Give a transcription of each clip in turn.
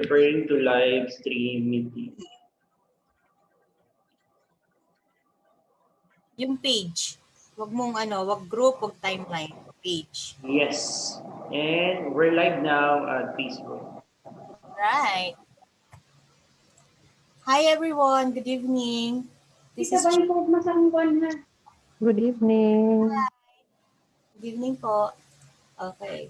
Referring to live stream meeting. Yung page. Wag mong wag group, wag timeline. Page. Yes. And we're live now at Facebook. Right. Hi everyone, good evening. This is Good evening. Good evening po. Okay.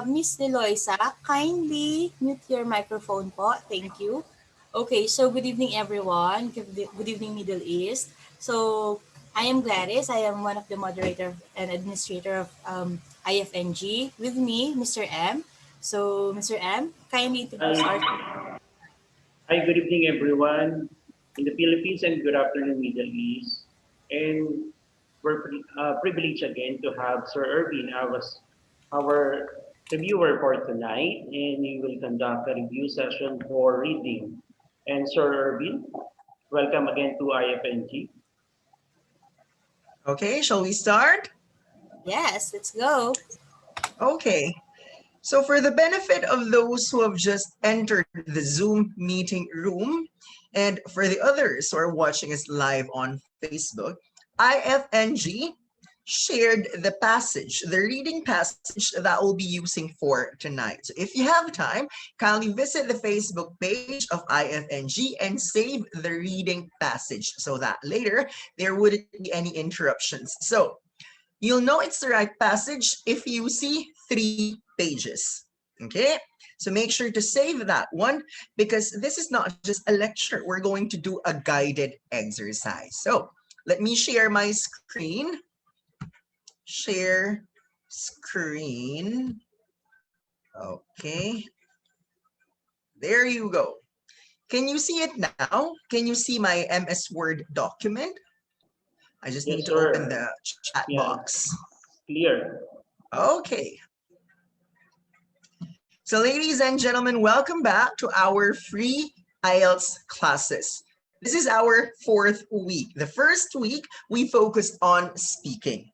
Miss Deloisa, kindly mute your microphone po. Thank you. Okay, so good evening everyone. Good evening Middle East. So I am Gladys. I am one of the moderator and administrator of IFNG. With me, Mr. M. So Mr. M, kindly introduce our... Hi, good evening everyone in the Philippines and good afternoon Middle East. And we're privileged again to have Sir Ervin as our reviewer for tonight, and he will conduct a review session for reading. And Sir Ervin, welcome again to IFNG. Okay, shall we start? Yes, let's go. Okay, so for the benefit of those who have just entered the Zoom meeting room, and for the others who are watching us live on Facebook, IFNG shared the passage, the reading passage that we'll be using for tonight. So if you have time, kindly visit the Facebook page of IFNG and save the reading passage so that later there wouldn't be any interruptions. So you'll know it's the right passage if you see 3 pages, okay? So make sure to save that one because this is not just a lecture. We're going to do a guided exercise. So let me share my screen. Share screen. Okay. There you go. Can you see it now? Can you see my MS Word document? I just need to open the chat box. Clear. Okay. So ladies and gentlemen, welcome back to our free IELTS classes. This is our 4th week. The first week, we focused on speaking.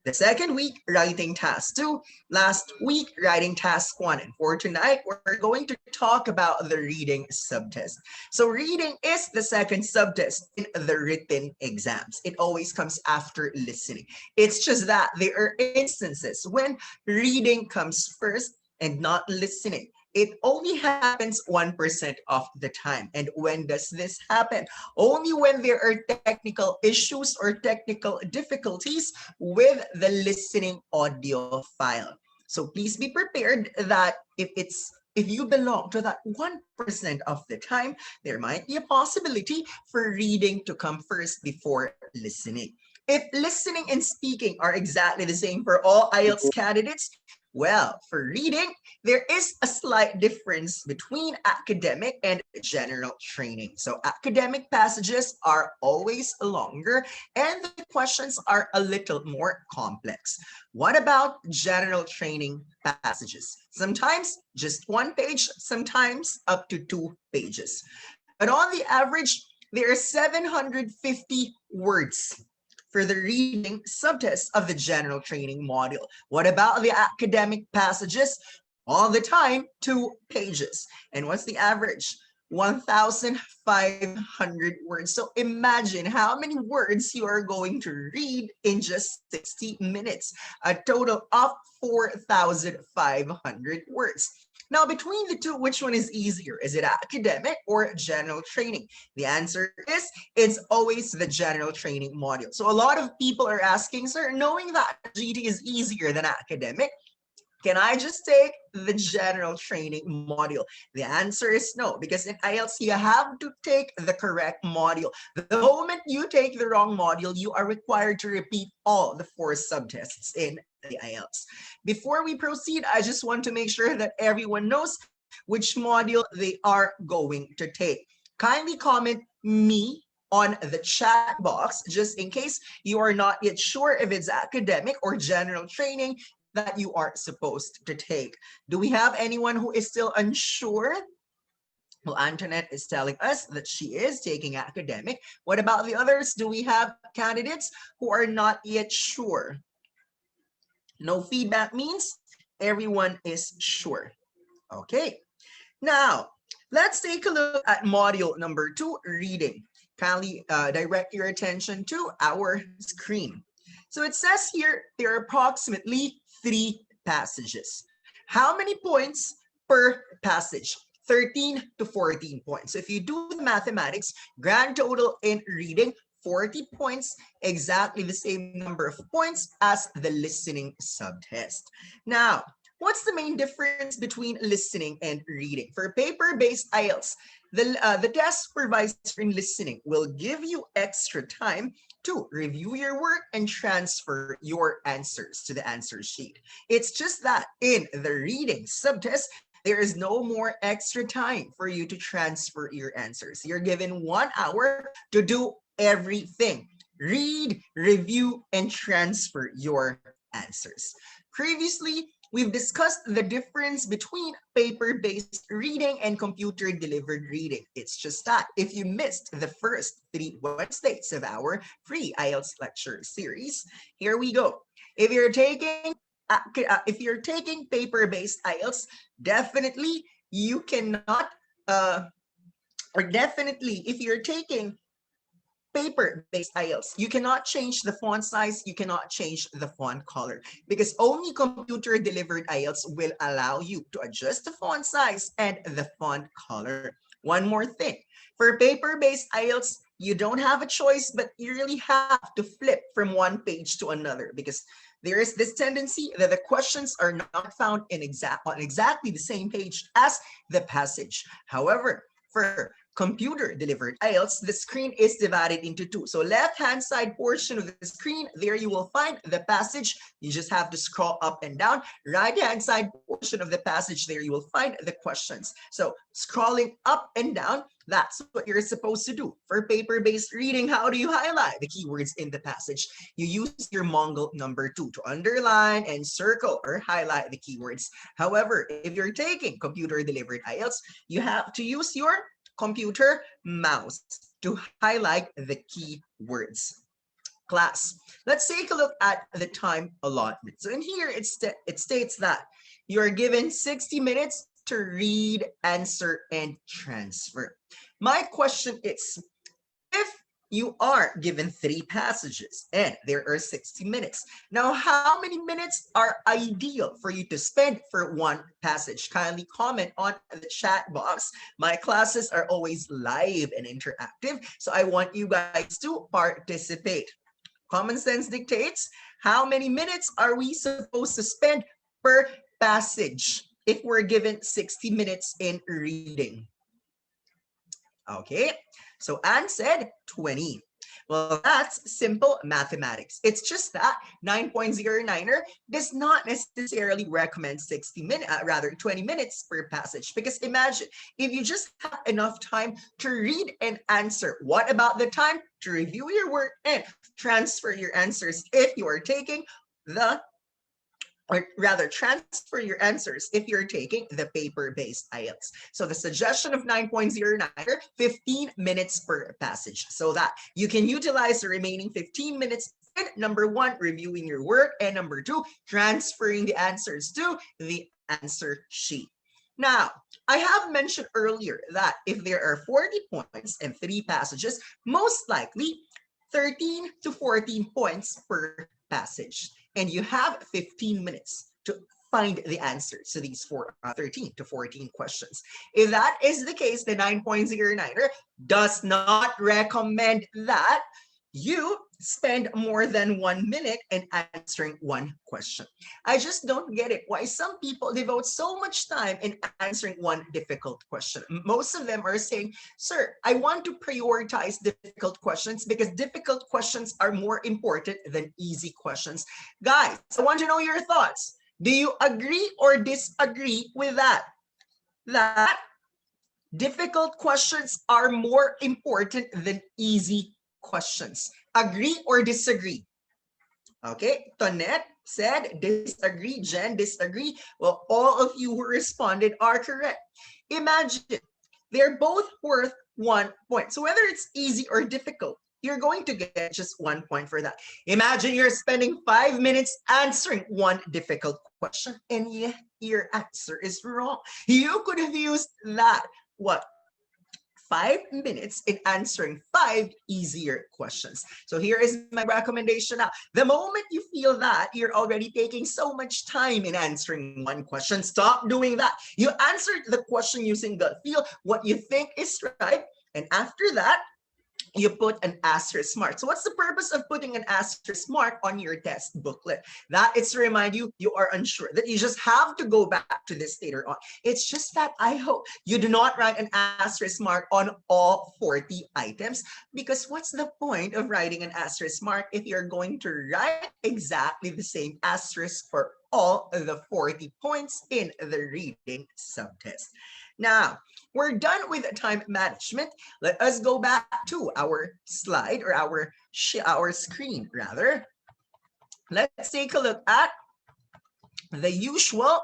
The second week, writing task 2. Last week, writing task 1. And for tonight, we're going to talk about the reading subtest. So reading is the second subtest in the written exams. It always comes after listening. It's just that there are instances when reading comes first and not listening. It only happens 1% of the time. And when does this happen? Only when there are technical issues or technical difficulties with the listening audio file. So please be prepared that if you belong to that 1% of the time, there might be a possibility for reading to come first before listening. If listening and speaking are exactly the same for all IELTS candidates, well, for reading, there is a slight difference between academic and general training. So academic passages are always longer and the questions are a little more complex. What about general training passages? Sometimes just 1 page, sometimes up to 2 pages. But on the average, there are 750 words for the reading subtest of the general training module. What about the academic passages? All the time, 2 pages. And what's the average? 1,500 words. So imagine how many words you are going to read in just 60 minutes. A total of 4,500 words. Now, between the two, which one is easier? Is it academic or general training? The answer is, it's always the general training module. So a lot of people are asking, sir, knowing that GT is easier than academic, can I just take the general training module? The answer is no, because in IELTS, you have to take the correct module. The moment you take the wrong module, you are required to repeat all the 4 subtests in the IELTS. Before we proceed, I just want to make sure that everyone knows which module they are going to take. Kindly comment me on the chat box, just in case you are not yet sure if it's academic or general training that you are supposed to take. Do we have anyone who is still unsure? Well, Antoinette is telling us that she is taking academic. What about the others? Do we have candidates who are not yet sure? No feedback means everyone is sure. Okay. Now, Let's take a look at module number 2, reading. Kindly direct your attention to our screen. So it says here there are approximately 3 passages. How many points per passage? 13 to 14 points. So if you do the mathematics, grand total in reading, 40 points, exactly the same number of points as the listening subtest. Now, what's the main difference between listening and reading? For paper-based IELTS, the test supervisor in listening will give you extra time to review your work and transfer your answers to the answer sheet. It's just that in the reading subtest, there is no more extra time for you to transfer your answers. You're given 1 hour to do everything. Read, review, and transfer your answers. Previously, we've discussed the difference between paper-based reading and computer-delivered reading. It's just that if you missed the first 3 Wednesdays of our free IELTS lecture series, here we go. If you're taking paper-based IELTS, definitely you cannot or definitely if you're taking paper-based IELTS, you cannot change the font size, you cannot change the font color, because only computer-delivered IELTS will allow you to adjust the font size and the font color. One more thing, for paper-based IELTS, you don't have a choice, but you really have to flip from one page to another, because there is this tendency that the questions are not found on exactly the same page as the passage. However, for computer delivered IELTS, the screen is divided into 2. So left-hand side portion of the screen, there you will find the passage. You just have to scroll up and down. Right-hand side portion of the passage, there you will find the questions. So scrolling up and down, that's what you're supposed to do. For paper-based reading, how do you highlight the keywords in the passage? You use your Mongol number 2 to underline and circle or highlight the keywords. However, if you're taking computer-delivered IELTS, you have to use your computer mouse to highlight the key words. Class, let's take a look at the time allotment. So in here, it states that you're given 60 minutes to read, answer, and transfer. My question is, if you are given 3 passages and there are 60 minutes, now how many minutes are ideal for you to spend for one passage? Kindly comment on the chat box. My classes are always live and interactive, so I want you guys to participate. Common sense dictates, how many minutes are we supposed to spend per passage if we're given 60 minutes in reading? Okay, so Anne said 20. Well, that's simple mathematics. It's just that 9.09er does not necessarily recommend 20 minutes per passage. Because imagine, if you just have enough time to read and answer, what about the time to review your work and transfer your answers if you are taking the or rather transfer your answers if you're taking the paper-based IELTS. So the suggestion of 9.09, 15 minutes per passage, so that you can utilize the remaining 15 minutes in number 1, reviewing your work, and number 2, transferring the answers to the answer sheet. Now, I have mentioned earlier that if there are 40 points and 3 passages, most likely 13 to 14 points per passage. And you have 15 minutes to find the answer to these 13 to 14 questions. If that is the case, the 9.09er does not recommend that you spend more than 1 minute in answering one question. I just don't get it why some people devote so much time in answering one difficult question. Most of them are saying, sir, I want to prioritize difficult questions because difficult questions are more important than easy questions. Guys, I want to know your thoughts. Do you agree or disagree with that? That difficult questions are more important than easy questions. Agree or disagree? Okay, Tonette said disagree, Jen disagree. Well, all of you who responded are correct. Imagine, they're both worth 1 point. So whether it's easy or difficult, you're going to get just 1 point for that. Imagine you're spending 5 minutes answering one difficult question and yet your answer is wrong. You could have used that what? 5 minutes in answering 5 easier questions. So here is my recommendation now. The moment you feel that you're already taking so much time in answering one question, stop doing that. You answered the question using gut feel, what you think is right, and after that, you put an asterisk mark. So what's the purpose of putting an asterisk mark on your test booklet? That is to remind you you are unsure, that you just have to go back to this later on. It's just that I hope you do not write an asterisk mark on all 40 items, because what's the point of writing an asterisk mark if you're going to write exactly the same asterisk for all of the 40 points in the reading subtest? Now, we're done with time management. Let us go back to our slide, or our screen rather. Let's take a look at the usual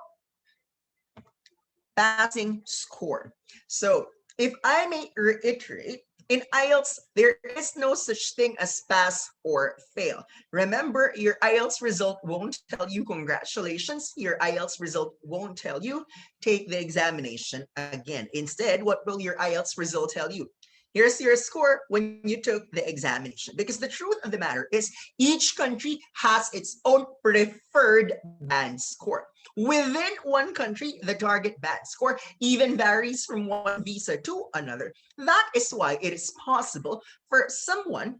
passing score. So if I may reiterate, in IELTS, there is no such thing as pass or fail. Remember, your IELTS result won't tell you congratulations. Your IELTS result won't tell you take the examination again. Instead, what will your IELTS result tell you? Here's your score when you took the examination. Because the truth of the matter is, each country has its own preferred band score. Within one country, the target band score even varies from one visa to another. That is why it is possible for someone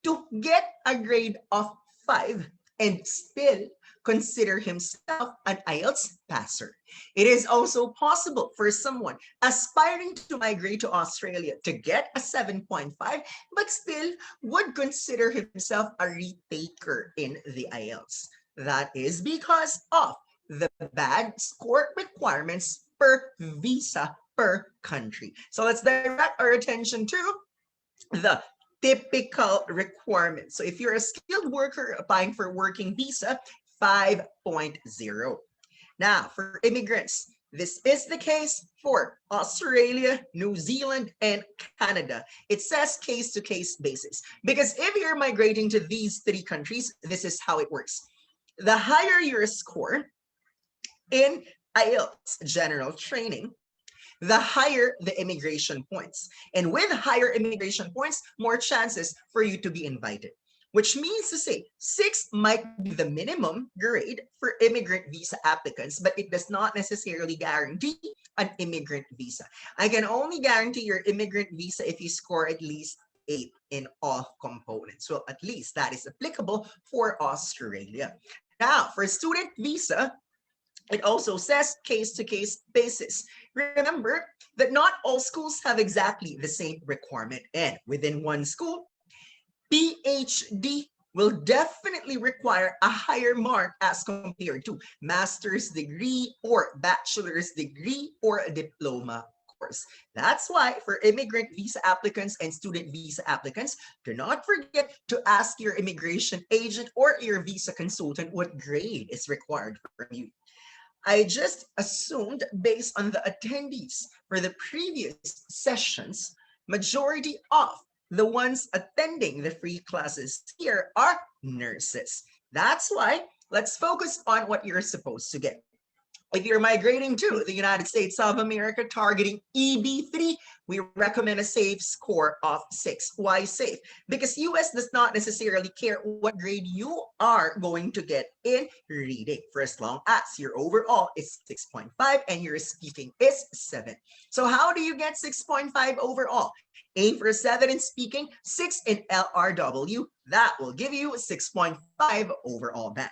to get a grade of 5 and still consider himself an IELTS passer. It is also possible for someone aspiring to migrate to Australia to get a 7.5, but still would consider himself a retaker in the IELTS. That is because of the band score requirements per visa per country. So let's direct our attention to the typical requirements. So if you're a skilled worker applying for working visa, 5.0. Now, for immigrants, this is the case for Australia, New Zealand, and Canada. It says case-to-case basis, because if you're migrating to these 3 countries, this is how it works. The higher your score in IELTS general training, the higher the immigration points. And with higher immigration points, more chances for you to be invited. Which means to say, 6 might be the minimum grade for immigrant visa applicants, but it does not necessarily guarantee an immigrant visa. I can only guarantee your immigrant visa if you score at least 8 in all components. Well, at least that is applicable for Australia. Now, for student visa, it also says case-to-case basis. Remember that not all schools have exactly the same requirement, and within one school, PhD will definitely require a higher mark as compared to master's degree or bachelor's degree or a diploma course. That's why for immigrant visa applicants and student visa applicants, do not forget to ask your immigration agent or your visa consultant what grade is required from you. I just assumed, based on the attendees for the previous sessions, majority of the ones attending the free classes here are nurses. That's why let's focus on what you're supposed to get. If you're migrating to the United States of America targeting EB3, we recommend a safe score of 6. Why safe? Because US does not necessarily care what grade you are going to get in reading, for as long as your overall is 6.5 and your speaking is 7. So how do you get 6.5 overall? Aim for 7 in speaking, 6 in LRW. That will give you 6.5 overall band.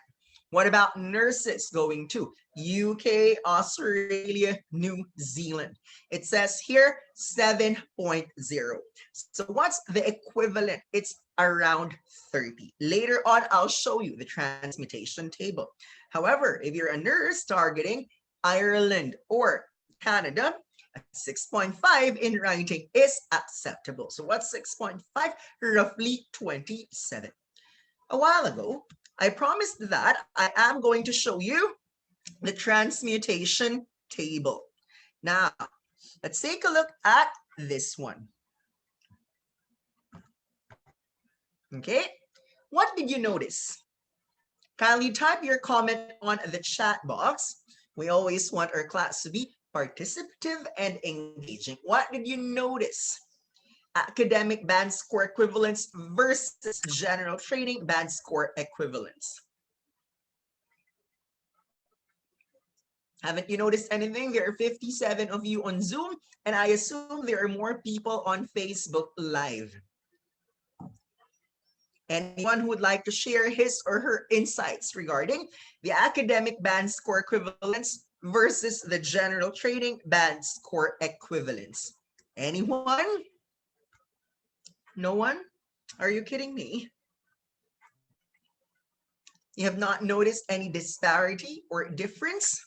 What about nurses going to UK, Australia, New Zealand? It says here 7.0. So what's the equivalent? It's around 30. Later on, I'll show you the transmutation table. However, if you're a nurse targeting Ireland or Canada, 6.5 in writing is acceptable. So what's 6.5? Roughly 27. A while ago, I promised that I am going to show you the transmutation table. Now, let's take a look at this one. Okay, what did you notice? Kindly type your comment on the chat box. We always want our class to be participative and engaging. What did you notice? Academic band score equivalence versus general training band score equivalence. Haven't you noticed anything? There are 57 of you on Zoom, and I assume there are more people on Facebook Live. Anyone who would like to share his or her insights regarding the academic band score equivalence versus the general training band score equivalence? Anyone? No one? Are you kidding me? You have not noticed any disparity or difference?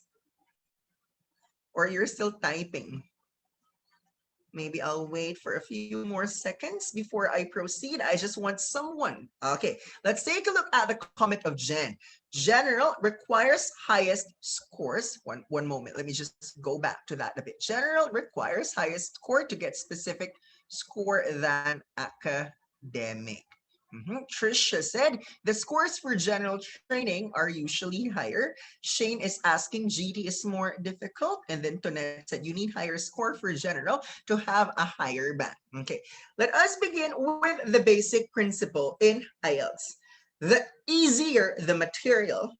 Or you're still typing? Maybe I'll wait for a few more seconds before I proceed. I just want someone. Okay, let's take a look at the comment of Jen. General requires highest scores. One moment. Let me just go back to that a bit. General requires highest score to get specific score than academic. Trisha said the scores for general training are usually higher. Shane is asking GT is more difficult. And then Tonette said you need higher score for general to have a higher band. Okay, let us begin with the basic principle in IELTS. The easier the material,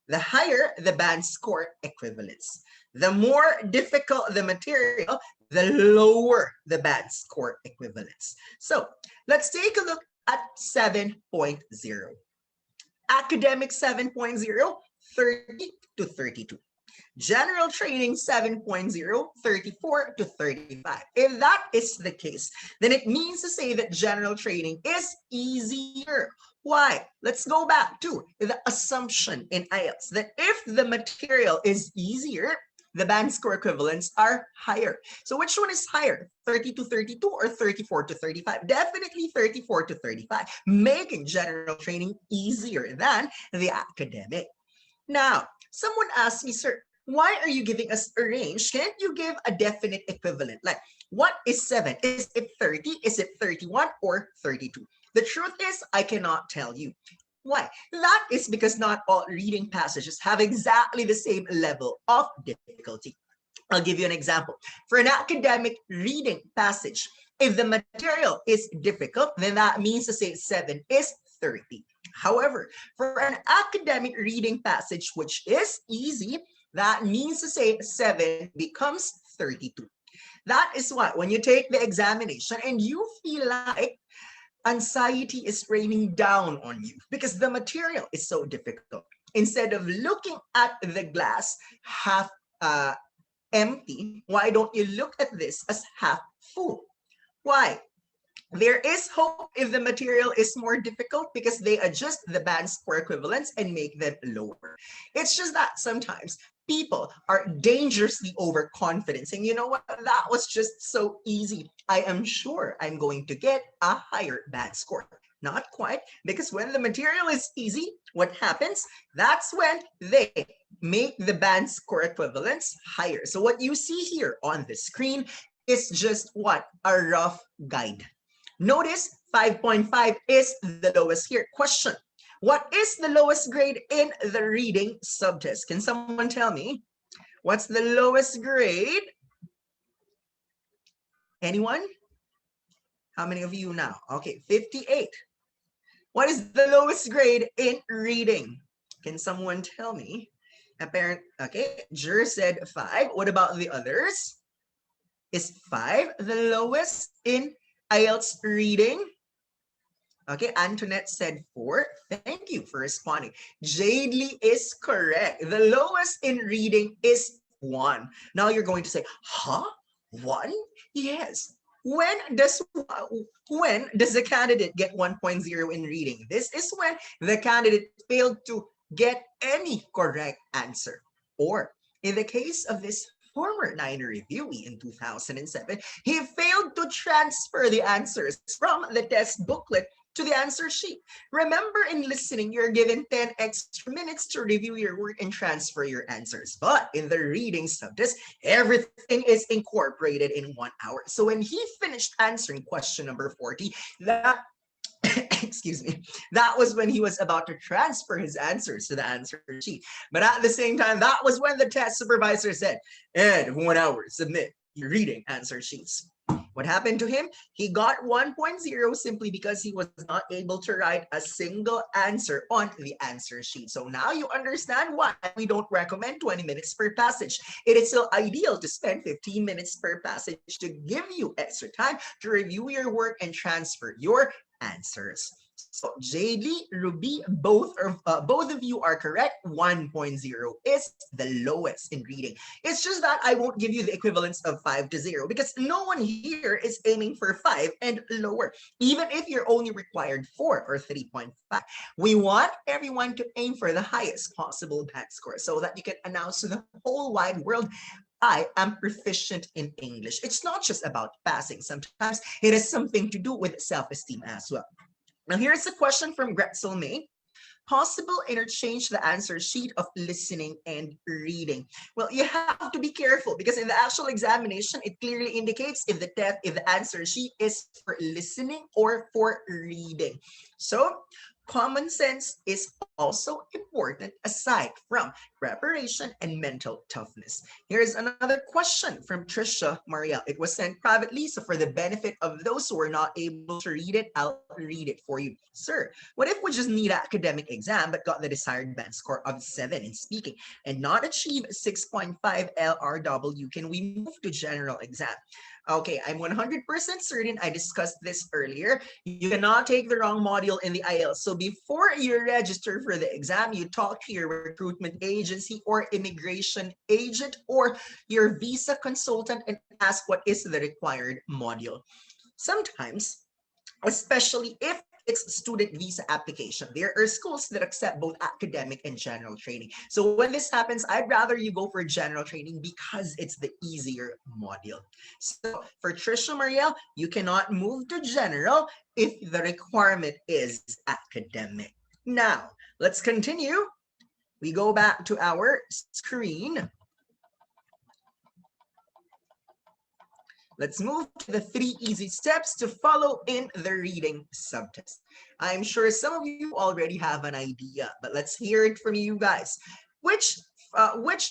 the higher the band score equivalence. The more difficult the material, the lower the band score equivalence. So let's take a look at 7.0. Academic 7.0, 30 to 32. General training 7.0, 34 to 35. If that is the case, then it means to say that general training is easier. Why? Let's go back to the assumption in IELTS that if the material is easier, the band score equivalents are higher. So which one is higher, 30 to 32 or 34 to 35? Definitely 34 to 35, making general training easier than the academic. Now, someone asked me, sir, why are you giving us a range? Can't you give a definite equivalent? Like, what is 7? Is it 30? Is it 31 or 32? The truth is, I cannot tell you. Why? That is because not all reading passages have exactly the same level of difficulty. I'll give you an example. For an academic reading passage, if the material is difficult, then that means to say 7 is 30. However, for an academic reading passage which is easy, that means to say 7 becomes 32. That is why when you take the examination and you feel like anxiety is raining down on you because the material is so difficult, instead of looking at the glass half empty, why don't you look at this as half full? Why? There is hope if the material is more difficult because they adjust the band score equivalents and make them lower. It's just that sometimes people are dangerously overconfident, saying, you know what, that was just so easy. I am sure I'm going to get a higher band score. Not quite, because when the material is easy, what happens? That's when they make the band score equivalents higher. So what you see here on the screen is just what? A rough guide. Notice 5.5 is the lowest here. Question: what is the lowest grade in the reading subtest? Can someone tell me? What's the lowest grade? Anyone? How many of you now? Okay, 58. What is the lowest grade in reading? Can someone tell me? Okay, Jer said 5. What about the others? Is 5 the lowest in IELTS reading? Okay, Antoinette said 4. Thank you for responding. Jadely is correct. The lowest in reading is 1. Now you're going to say, huh? 1? Yes. When does the candidate get 1.0 in reading? This is when the candidate failed to get any correct answer. Or in the case of this former Niner reviewee in 2007, he failed to transfer the answers from the test booklet to the answer sheet. Remember, in listening, you're given 10 extra minutes to review your work and transfer your answers. But in the reading subtest, everything is incorporated in 1 hour. So when he finished answering question number 40, that excuse me, that was when he was about to transfer his answers to the answer sheet. But at the same time, that was when the test supervisor said, and 1 hour, submit your reading answer sheets. What happened to him? He got 1.0 simply because he was not able to write a single answer on the answer sheet. So now you understand why we don't recommend 20 minutes per passage. It is still ideal to spend 15 minutes per passage to give you extra time to review your work and transfer your answers. So JD, Ruby, both of you are correct. 1.0 is the lowest in reading. It's just that I won't give you the equivalence of 5 to 0 because no one here is aiming for 5 and lower. Even if you're only required 4 or 3.5, we want everyone to aim for the highest possible band score so that you can announce to the whole wide world, I am proficient in English. It's not just about passing. Sometimes it has something to do with self-esteem as well. Now, here's a question from Gretzel May. Possible interchange the answer sheet of listening and reading. Well, you have to be careful because in the actual examination, it clearly indicates if the answer sheet is for listening or for reading. So common sense is also important aside from preparation and mental toughness. Here's another question from Trisha Mariel. It was sent privately, so for the benefit of those who are not able to read it, I'll read it for you. Sir, what if we just need an academic exam but got the desired band score of 7 in speaking and not achieve 6.5 LRW? Can we move to general exam? Okay, I'm 100% certain I discussed this earlier. You cannot take the wrong module in the Ielts. So before you register for the exam, you talk to your recruitment agency or immigration agent or your visa consultant and ask what is the required module. Sometimes, especially if it's student visa application, there are schools that accept both academic and general training. So when this happens, I'd rather you go for general training because it's the easier module. So for Trisha Mariel, you cannot move to general if the requirement is academic. Now, let's continue. We go back to our screen. Let's move to the 3 easy steps to follow in the reading subtest. I'm sure some of you already have an idea, but let's hear it from you guys. Which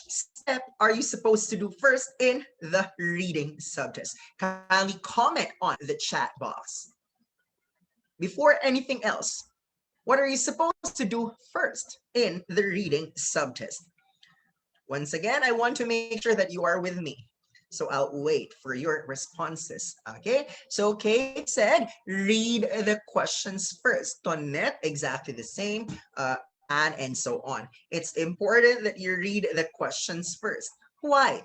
step are you supposed to do first in the reading subtest? Kindly comment on the chat box. Before anything else, what are you supposed to do first in the reading subtest? Once again, I want to make sure that you are with me. So I'll wait for your responses, okay? So Kate said, read the questions first. Tonette, exactly the same, and so on. It's important that you read the questions first. Why?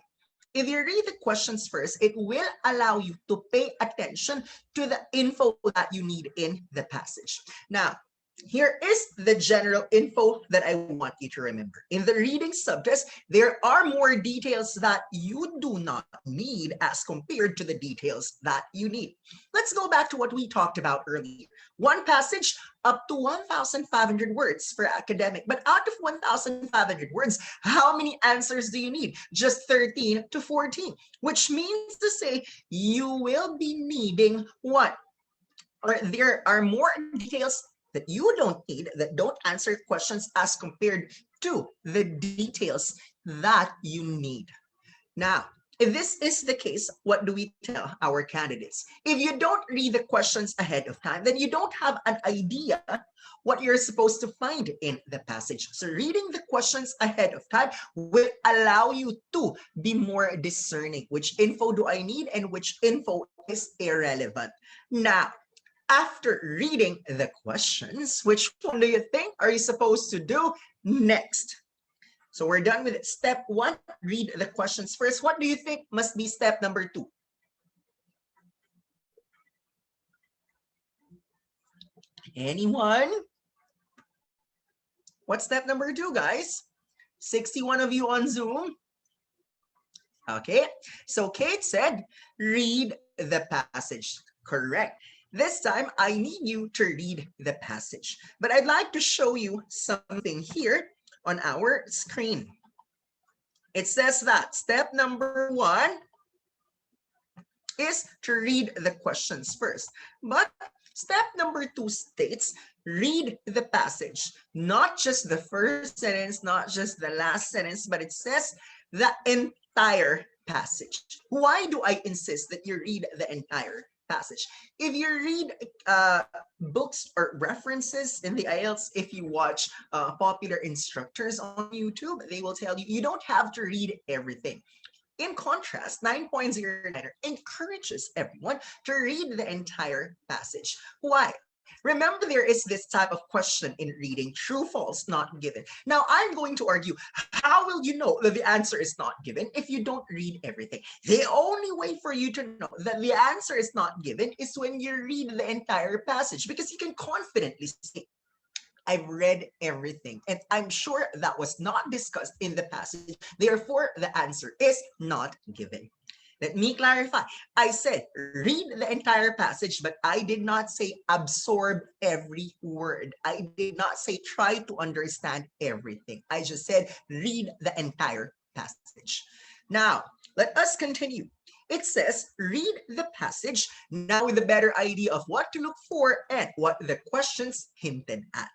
If you read the questions first, it will allow you to pay attention to the info that you need in the passage. Now, here is the general info that I want you to remember. In the reading subtest, there are more details that you do not need as compared to the details that you need. Let's go back to what we talked about earlier. One passage up to 1,500 words for academic. But out of 1,500 words, how many answers do you need? Just 13 to 14, which means to say you will be needing what? Or there are more details that you don't need, that don't answer questions as compared to the details that you need. Now, if this is the case, what do we tell our candidates? If you don't read the questions ahead of time, then you don't have an idea what you're supposed to find in the passage. So reading the questions ahead of time will allow you to be more discerning. Which info do I need and which info is irrelevant? Now, after reading the questions, which one do you think are you supposed to do next? So we're done with step 1, read the questions first. What do you think must be step number 2? Anyone? What's step number 2, guys? 61 of you on Zoom. Okay, so Kate said, read the passage. Correct. This time, I need you to read the passage. But I'd like to show you something here on our screen. It says that step number 1 is to read the questions first. But Step number 2 states, read the passage, not just the first sentence, not just the last sentence, but it says the entire passage. Why do I insist that you read the entire passage? If you read books or references in the IELTS, if you watch popular instructors on YouTube, they will tell you you don't have to read everything. In contrast, 9.09 encourages everyone to read the entire passage. Why? Remember, there is this type of question in reading, true, false, not given. Now, I'm going to argue, how will you know that the answer is not given if you don't read everything? The only way for you to know that the answer is not given is when you read the entire passage, because you can confidently say, I've read everything, and I'm sure that was not discussed in the passage. Therefore, the answer is not given. Let me clarify. I said read the entire passage, but I did not say absorb every word. I did not say try to understand everything. I just said read the entire passage. Now, let us continue. It says read the passage now with a better idea of what to look for and what the questions hinted at.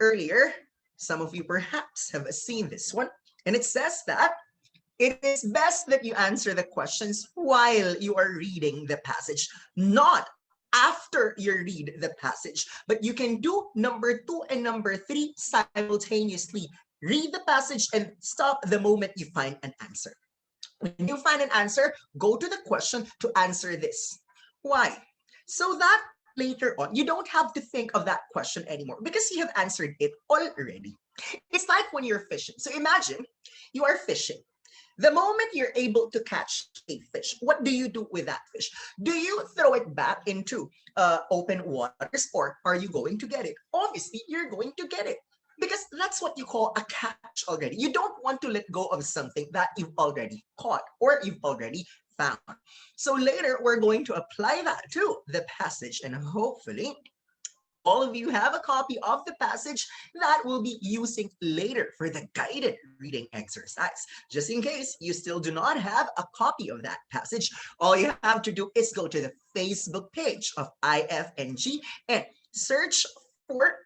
Earlier, some of you perhaps have seen this one, and it says that it is best that you answer the questions while you are reading the passage, not after you read the passage. But you can do number 2 and number 3 simultaneously. Read the passage and stop the moment you find an answer. When you find an answer, go to the question to answer this. Why? So that later on, you don't have to think of that question anymore because you have answered it already. It's like when you're fishing. So imagine you are fishing. The moment you're able to catch a fish, what do you do with that fish? Do you throw it back into open waters, or are you going to get it? Obviously, you're going to get it because that's what you call a catch already. You don't want to let go of something that you've already caught or you've already found. So later, we're going to apply that to the passage, and hopefully all of you have a copy of the passage that we'll be using later for the guided reading exercise. Just in case you still do not have a copy of that passage, all you have to do is go to the Facebook page of IFNG and search for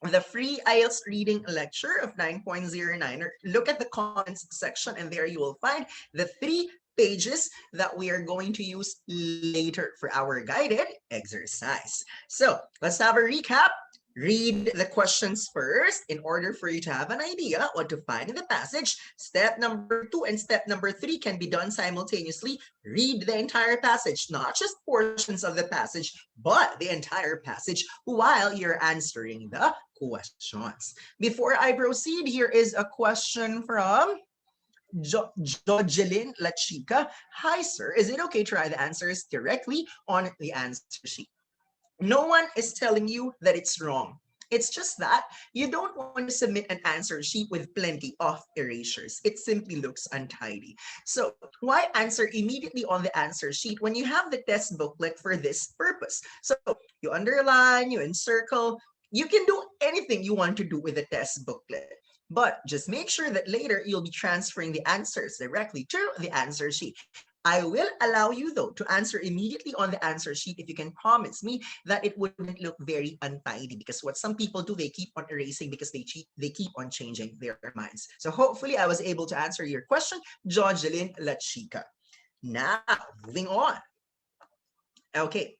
the free IELTS reading lecture of 9.09, or look at the comments section, and there you will find the 3 pages that we are going to use later for our guided exercise. So let's have a recap. Read the questions first in order for you to have an idea what to find in the passage. Step number 2 and step number 3 can be done simultaneously. Read the entire passage, not just portions of the passage, but the entire passage while you're answering the questions. Before I proceed, here is a question from Jojelyn Lachica. Hi, sir. Is it okay to write the answers directly on the answer sheet? No one is telling you that it's wrong. It's just that you don't want to submit an answer sheet with plenty of erasures. It simply looks untidy. So why answer immediately on the answer sheet when you have the test booklet for this purpose? So you underline, you encircle, you can do anything you want to do with the test booklet. But just make sure that later you'll be transferring the answers directly to the answer sheet. I will allow you, though, to answer immediately on the answer sheet if you can promise me that it wouldn't look very untidy, because what some people do, they keep on erasing because they keep on changing their minds. So hopefully I was able to answer your question, Jocelyn Lachica. Now, moving on. Okay.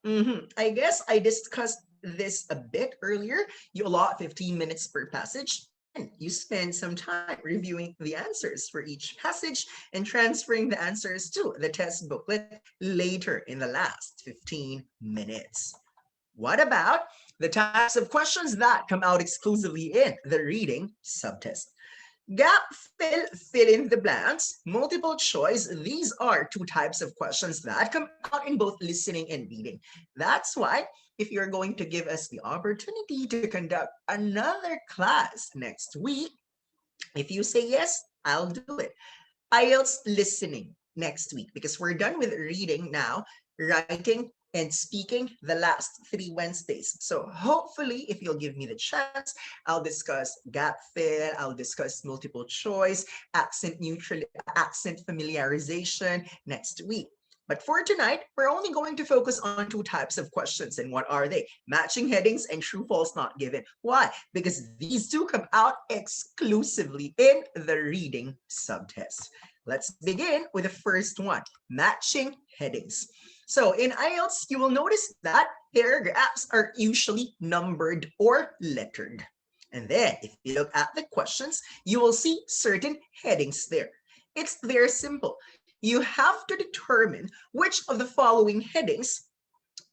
I guess I discussed this a bit earlier. You allot 15 minutes per passage, and you spend some time reviewing the answers for each passage and transferring the answers to the test booklet later in the last 15 minutes. What about the types of questions that come out exclusively in the reading subtest? Gap fill in the blanks, multiple choice. These are 2 types of questions that come out in both listening and reading. That's why if you're going to give us the opportunity to conduct another class next week, if you say yes, I'll do it. IELTS listening next week, because we're done with reading now, writing and speaking the last 3 Wednesdays. So hopefully, if you'll give me the chance, I'll discuss gap fill, I'll discuss multiple choice, accent familiarization next week. But for tonight, we're only going to focus on two types of questions. And what are they? Matching headings and true false not given. Why? Because these two come out exclusively in the reading subtest. Let's begin with the first one, matching headings. So in IELTS, you will notice that paragraphs are usually numbered or lettered. And then if you look at the questions, you will see certain headings there. It's very simple. You have to determine which of the following headings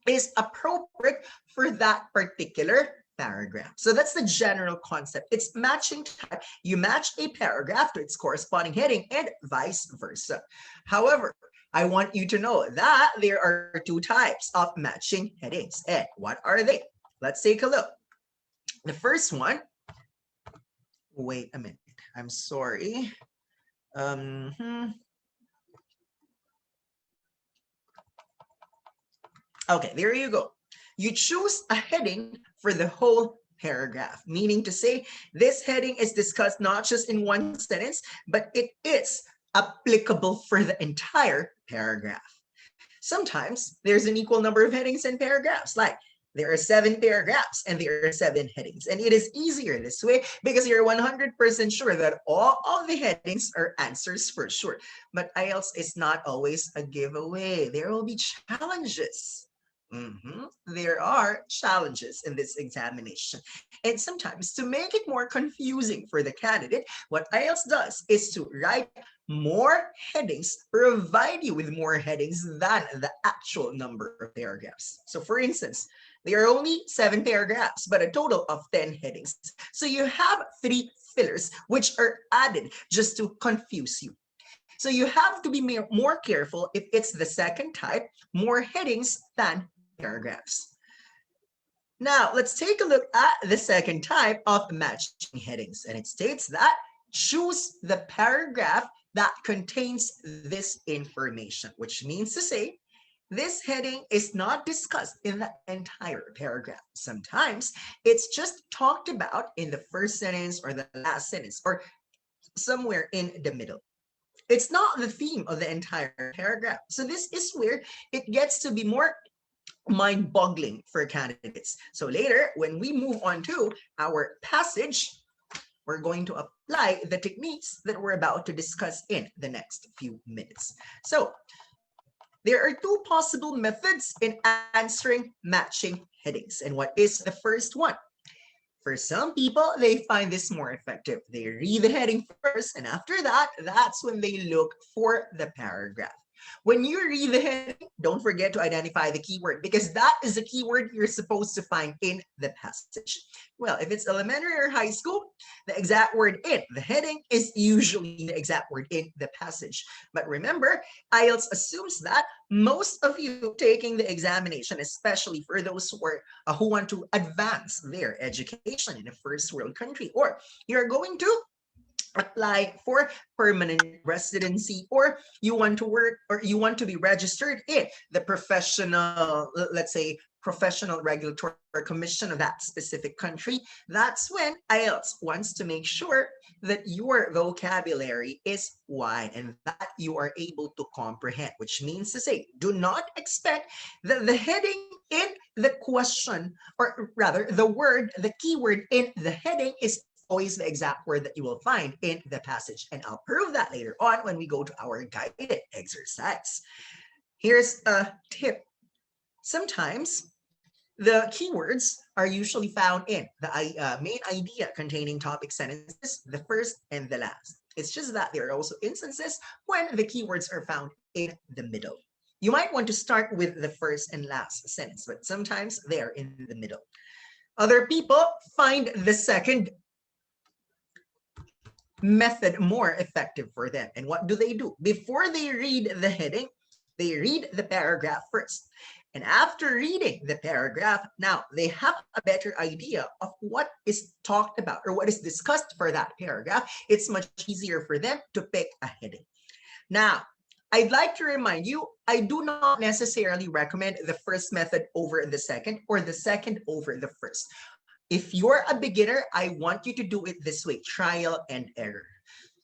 is appropriate for that particular paragraph. So that's the general concept. It's matching type. You match a paragraph to its corresponding heading and vice versa. However, I want you to know that there are two types of matching headings. And what are they? Let's take a look. The first one, wait a minute. I'm sorry. Okay, there you go. You choose a heading for the whole paragraph, meaning to say this heading is discussed not just in one sentence, but it is applicable for the entire paragraph. Sometimes there's an equal number of headings and paragraphs, like there are 7 paragraphs and there are 7 headings. And it is easier this way because you're 100% sure that all of the headings are answers for sure. But IELTS is not always a giveaway. There will be challenges. There are challenges in this examination. And sometimes to make it more confusing for the candidate, what IELTS does is to write more headings, provide you with more headings than the actual number of paragraphs. So for instance, there are only 7 paragraphs, but a total of 10 headings. So you have 3 fillers, which are added just to confuse you. So you have to be more careful if it's the second type, more headings than paragraphs. Now, let's take a look at the second type of matching headings. And it states that choose the paragraph that contains this information, which means to say, this heading is not discussed in the entire paragraph. Sometimes it's just talked about in the first sentence or the last sentence or somewhere in the middle. It's not the theme of the entire paragraph. So this is where it gets to be more mind-boggling for candidates. So later, when we move on to our passage, we're going to apply the techniques that we're about to discuss in the next few minutes. So there are 2 possible methods in answering matching headings. And what is the first one? For some people, they find this more effective. They read the heading first, and after that, that's when they look for the paragraph. When you read the heading, don't forget to identify the keyword because that is the keyword you're supposed to find in the passage. Well, if it's elementary or high school, the exact word in the heading is usually the exact word in the passage. But remember, IELTS assumes that most of you taking the examination, especially for those who want to advance their education in a first world country, or you're going to apply for permanent residency, or you want to work or you want to be registered in the professional, let's say, professional regulatory commission of that specific country. That's when IELTS wants to make sure that your vocabulary is wide and that you are able to comprehend, which means to say, do not expect that the heading in the question, or rather the word, the keyword in the heading is always the exact word that you will find in the passage. And I'll prove that later on when we go to our guided exercise. Here's a tip. Sometimes the keywords are usually found in the main idea containing topic sentences, the first and the last. It's just that there are also instances when the keywords are found in the middle. You might want to start with the first and last sentence, but sometimes they're in the middle. Other people find the second method more effective for them. And what do? Before they read the heading, they read the paragraph first. And after reading the paragraph, now they have a better idea of what is talked about or what is discussed for that paragraph. It's much easier for them to pick a heading. Now, I'd like to remind you, I do not necessarily recommend the first method over the second or the second over the first. If you're a beginner, I want you to do it this way, trial and error.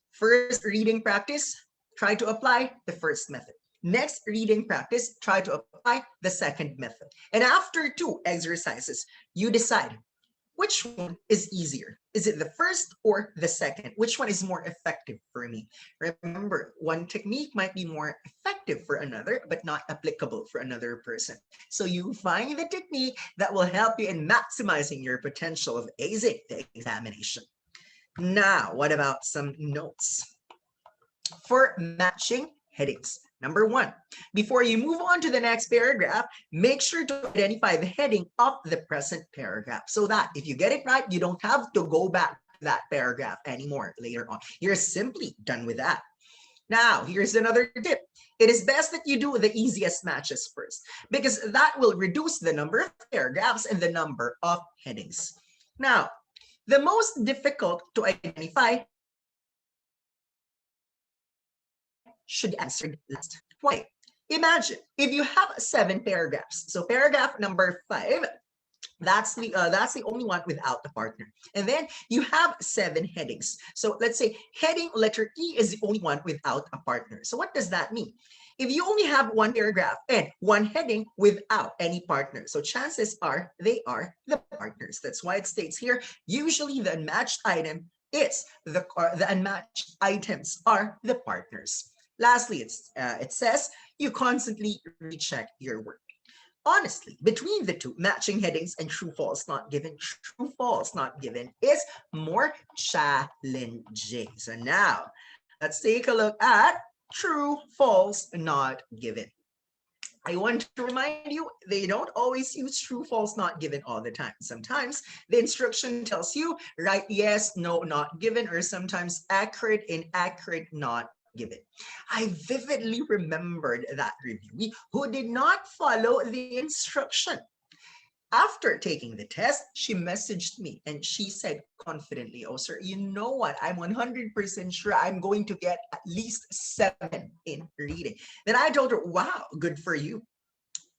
First reading practice, try to apply the first method. Next reading practice, try to apply the second method. And after 2 exercises, you decide which one is easier. Is it the first or the second? Which one is more effective for me? Remember, one technique might be more effective for another, but not applicable for another person. So you find the technique that will help you in maximizing your potential of acing the examination. Now, what about some notes? For matching headings. Number 1, before you move on to the next paragraph, make sure to identify the heading of the present paragraph so that if you get it right, you don't have to go back to that paragraph anymore later on. You're simply done with that. Now, here's another tip. It is best that you do the easiest matches first because that will reduce the number of paragraphs and the number of headings. Now, the most difficult to identify should be answered last. Why? Imagine if you have 7 paragraphs. So paragraph number 5, that's the only one without a partner. And then you have 7 headings. So let's say heading letter E is the only one without a partner. So what does that mean? If you only have 1 paragraph and 1 heading without any partner, so chances are they are the partners. That's why it states here, usually the unmatched item is the unmatched items are the partners. Lastly, it says you constantly recheck your work. Honestly, between the two, matching headings and true false not given is more challenging. So now let's take a look at true false not given. I want to remind you, they don't always use true, false, not given all the time. Sometimes the instruction tells you write yes, no, not given, or sometimes accurate, inaccurate, not given. I vividly remembered that reviewee who did not follow the instruction. After taking the test, she messaged me and she said confidently, oh, sir, you know what? I'm 100% sure I'm going to get at least 7 in reading. Then I told her, wow, good for you.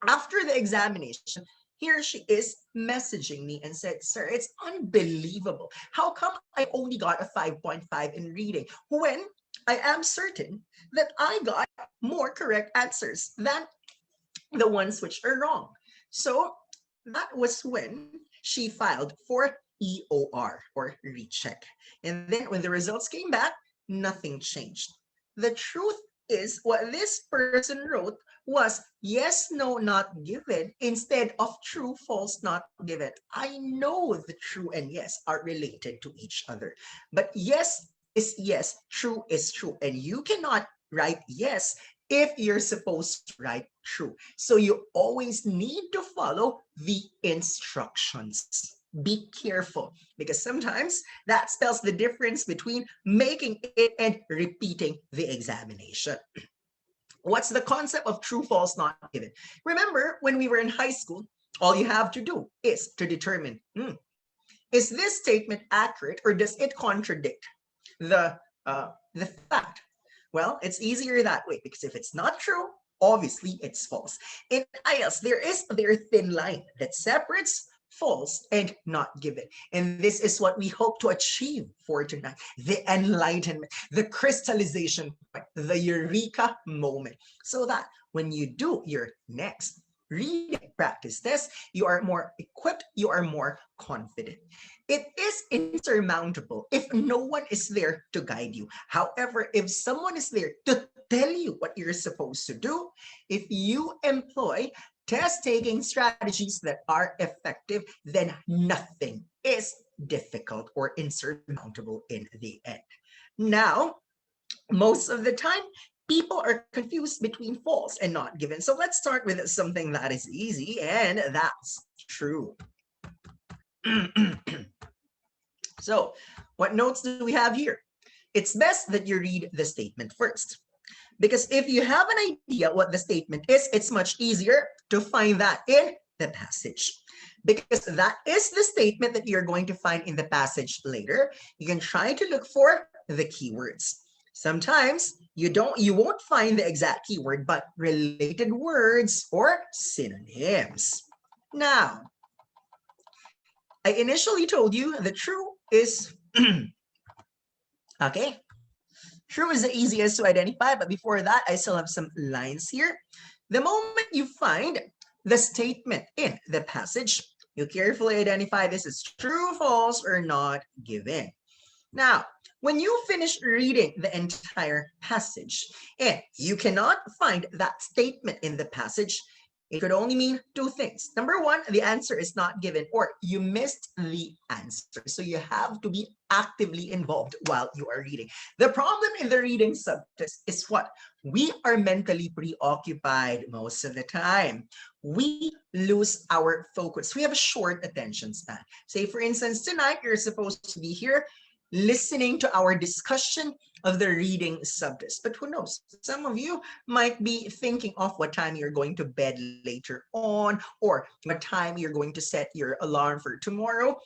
After the examination, here she is messaging me and said, sir, it's unbelievable. How come I only got a 5.5 in reading when I am certain that I got more correct answers than the ones which are wrong? So that was when she filed for EOR or recheck. And then when the results came back, nothing changed. The truth is what this person wrote was yes, no, not given instead of true, false, not given. I know the true and yes are related to each other, but yes is yes, true is true, and you cannot write yes if you're supposed to write true. So you always need to follow the instructions. Be careful because sometimes that spells the difference between making it and repeating the examination. What's the concept of true, false, not given? Remember, when we were in high school, all you have to do is to determine, is this statement accurate or does it contradict the fact? Well, it's easier that way because if it's not true, obviously it's false. In IELTS, there is a very thin line that separates false and not given. And this is what we hope to achieve for tonight. The enlightenment, the crystallization, the eureka moment. So that when you do your next reading practice test, you are more equipped, you are more confident. It is insurmountable if no one is there to guide you. However, if someone is there to tell you what you're supposed to do, if you employ test-taking strategies that are effective, then nothing is difficult or insurmountable in the end. Now, most of the time, people are confused between false and not given. So let's start with something that is easy, and that's true. So what notes do we have here? It's best that you read the statement first. Because if you have an idea what the statement is, it's much easier to find that in the passage. Because that is the statement that you're going to find in the passage later. You can try to look for the keywords. Sometimes you won't find the exact keyword, but related words or synonyms. Now, I initially told you the true is okay. True is the easiest to identify, but before that, I still have some lines here. The moment you find the statement in the passage, you carefully identify this as true, false, or not given. Now, when you finish reading the entire passage and you cannot find that statement in the passage, it could only mean two things. Number one, the answer is not given or you missed the answer. So you have to be actively involved while you are reading. The problem in the reading subtext is what? We are mentally preoccupied most of the time. We lose our focus. We have a short attention span. Say, for instance, tonight you're supposed to be here listening to our discussion of the reading subtext. But who knows? Some of you might be thinking of what time you're going to bed later on, or what time you're going to set your alarm for tomorrow.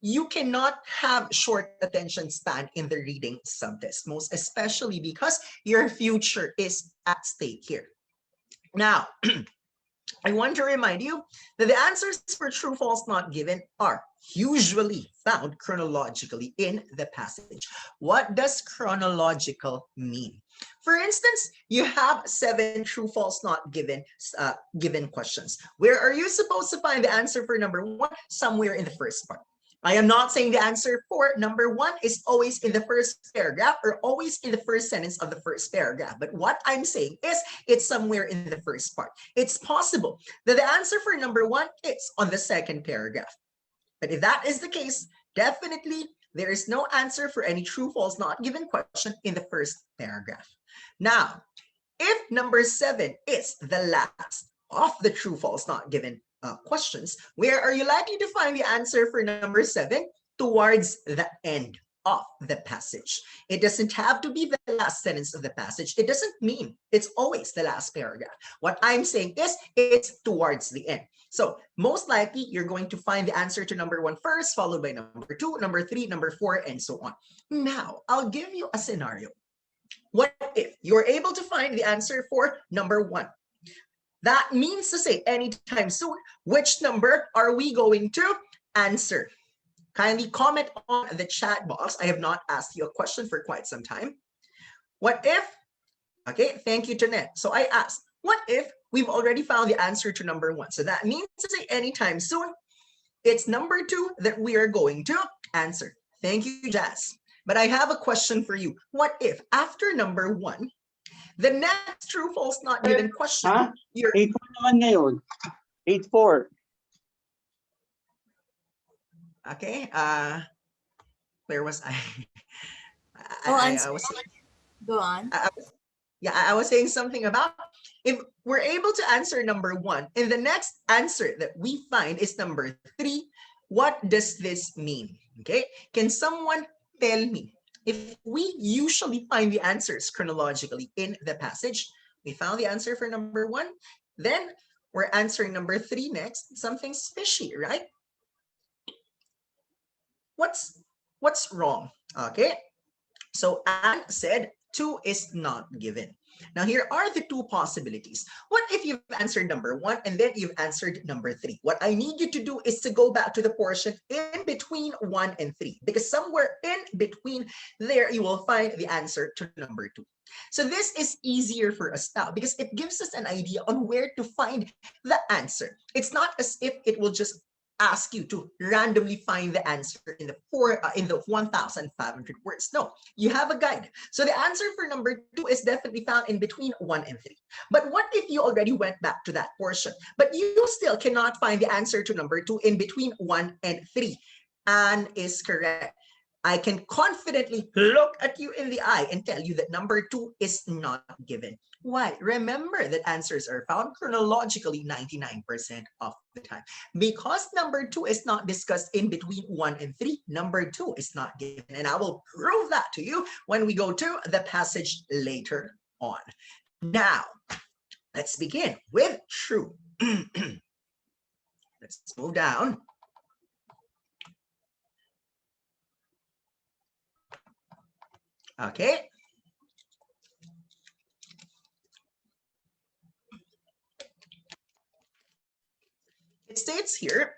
You cannot have short attention span in the reading subtext, most especially because your future is at stake here. Now, I want to remind you that the answers for true, false, not given are usually found chronologically in the passage. What does chronological mean? For instance, you have 7 true, false, not given given questions. Where are you supposed to find the answer for number 1? Somewhere in the first part. I am not saying the answer for number 1 is always in the first paragraph or always in the first sentence of the first paragraph. But what I'm saying is it's somewhere in the first part. It's possible that the answer for number 1 is on the second paragraph. But if that is the case, definitely there is no answer for any true, false, not given question in the first paragraph. Now, if number 7 is the last of the true, false, not given questions, where are you likely to find the answer for number 7? Towards the end of the passage. It doesn't have to be the last sentence of the passage. It doesn't mean it's always the last paragraph. What I'm saying is it's towards the end. So most likely you're going to find the answer to number 1 first, followed by number 2, number 3, number 4, and so on. Now, I'll give you a scenario. What if you're able to find the answer for number 1? That means to say anytime soon, which number are we going to answer? Kindly comment on the chat box. I have not asked you a question for quite some time. What if, okay, thank you, Jeanette. So I asked, what if we've already found the answer to number 1? So that means to say anytime soon, it's number 2 that we are going to answer. Thank you, Jazz. But I have a question for you. What if after number 1, the next true, false, not given question, you're 8-4 naman ngayon. 8-4. okay, where was I? Answer. I was Go on. I was saying something about if we're able to answer number 1 and the next answer that we find is number 3, what does this mean? Okay, can someone tell me? If we usually find the answers chronologically in the passage, we found the answer for number 1, then we're answering number 3 next. Something's fishy, right? What's wrong? Okay, so Anne said 2 is not given. Now here are the 2 possibilities. What if you've answered number 1 and then you've answered number 3? What I need you to do is to go back to the portion in between 1 and 3, because somewhere in between there you will find the answer to number 2. So this is easier for us now because it gives us an idea on where to find the answer. It's not as if it will just ask you to randomly find the answer in the 1,500 words. No, you have a guide. So the answer for number 2 is definitely found in between 1 and 3. But what if you already went back to that portion, but you still cannot find the answer to number 2 in between 1 and 3? Anne is correct. I can confidently look at you in the eye and tell you that number 2 is not given. Why? Remember that answers are found chronologically 99% of the time. Because number 2 is not discussed in between 1 and 3, number 2 is not given. And I will prove that to you when we go to the passage later on. Now, let's begin with true. Let's move down. Okay. It states here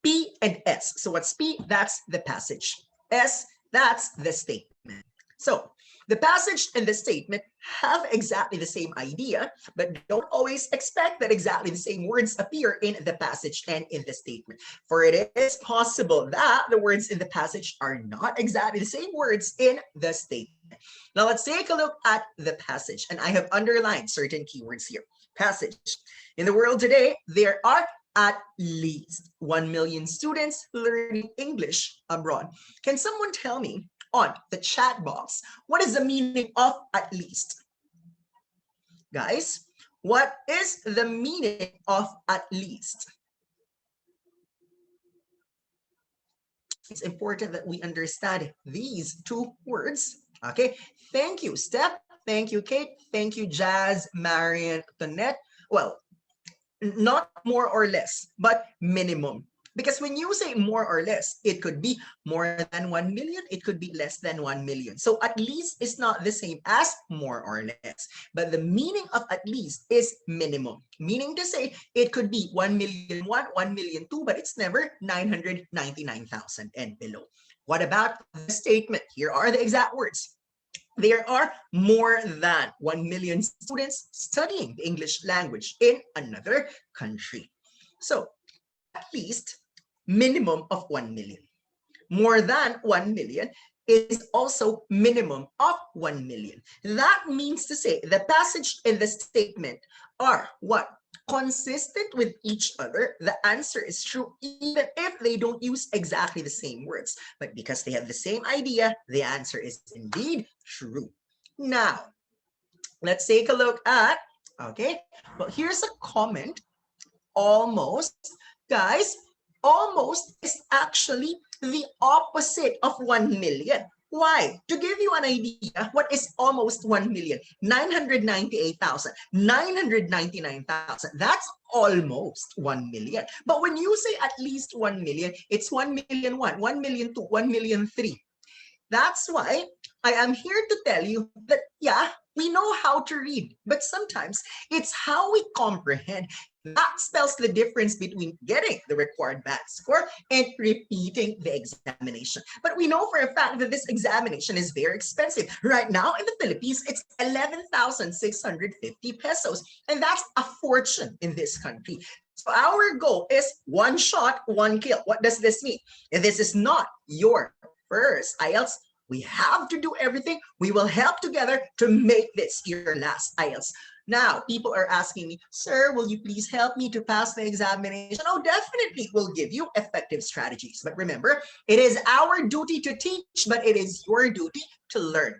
P and S. So what's P? That's the passage. S, that's the statement. So the passage and the statement have exactly the same idea, but don't always expect that exactly the same words appear in the passage and in the statement. For it is possible that the words in the passage are not exactly the same words in the statement. Now let's take a look at the passage, and I have underlined certain keywords here. Passage. In the world today, there are at least 1 million students learning English abroad. Can someone tell me on the chat box, what is the meaning of at least? Guys, what is the meaning of at least? It's important that we understand these two words. Okay, thank you, Steph. Thank you, Kate. Thank you, Jazz, Marian, Tonette. Well, not more or less, but minimum. Because when you say more or less, it could be more than 1 million, it could be less than 1 million. So at least is not the same as more or less. But the meaning of at least is minimum. Meaning to say it could be 1,000,001, 1,000,002, but it's never 999,000 and below. What about the statement? Here are the exact words. There are more than 1 million students studying the English language in another country. So at least minimum of 1 million. More than 1 million is also minimum of 1 million. That means to say the passage and the statement are what? Consistent with each other. The answer is true even if they don't use exactly the same words. But because they have the same idea, the answer is indeed true. Now, let's take a look at, okay, well, here's a comment. Almost. Guys, almost is actually the opposite of 1 million. Why? To give you an idea, what is almost 1 million? 998,000, 999,000. That's almost 1 million. But when you say at least 1 million, it's 1,000,001, 1,000,002, 1,000,003. That's why I am here to tell you that, yeah, we know how to read, but sometimes it's how we comprehend that spells the difference between getting the required math score and repeating the examination. But we know for a fact that this examination is very expensive. Right now in the Philippines, it's 11,650 pesos, and that's a fortune in this country. So our goal is one shot, one kill. What does this mean? If this is not your first IELTS, we have to do everything. We will help together to make this your last IELTS. Now, people are asking me, sir, will you please help me to pass the examination? Oh, definitely, we'll give you effective strategies. But remember, it is our duty to teach, but it is your duty to learn.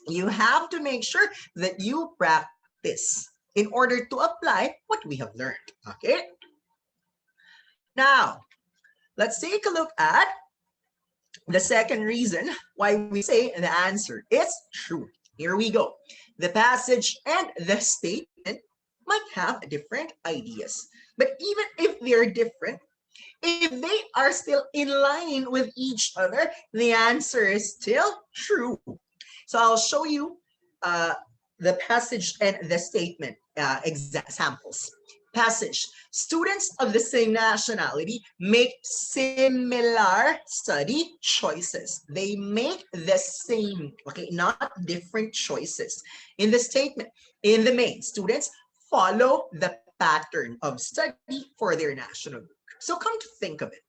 You have to make sure that you practice in order to apply what we have learned, okay? Now, let's take a look at the second reason why we say the answer is true. Here we go. The passage and the statement might have different ideas. But even if they're different, if they are still in line with each other, the answer is still true. So I'll show you the passage and the statement examples. Passage. Students of the same nationality make similar study choices. They make the same, okay, not different choices. In the statement, in the main, students follow the pattern of study for their national group. So come to think of it.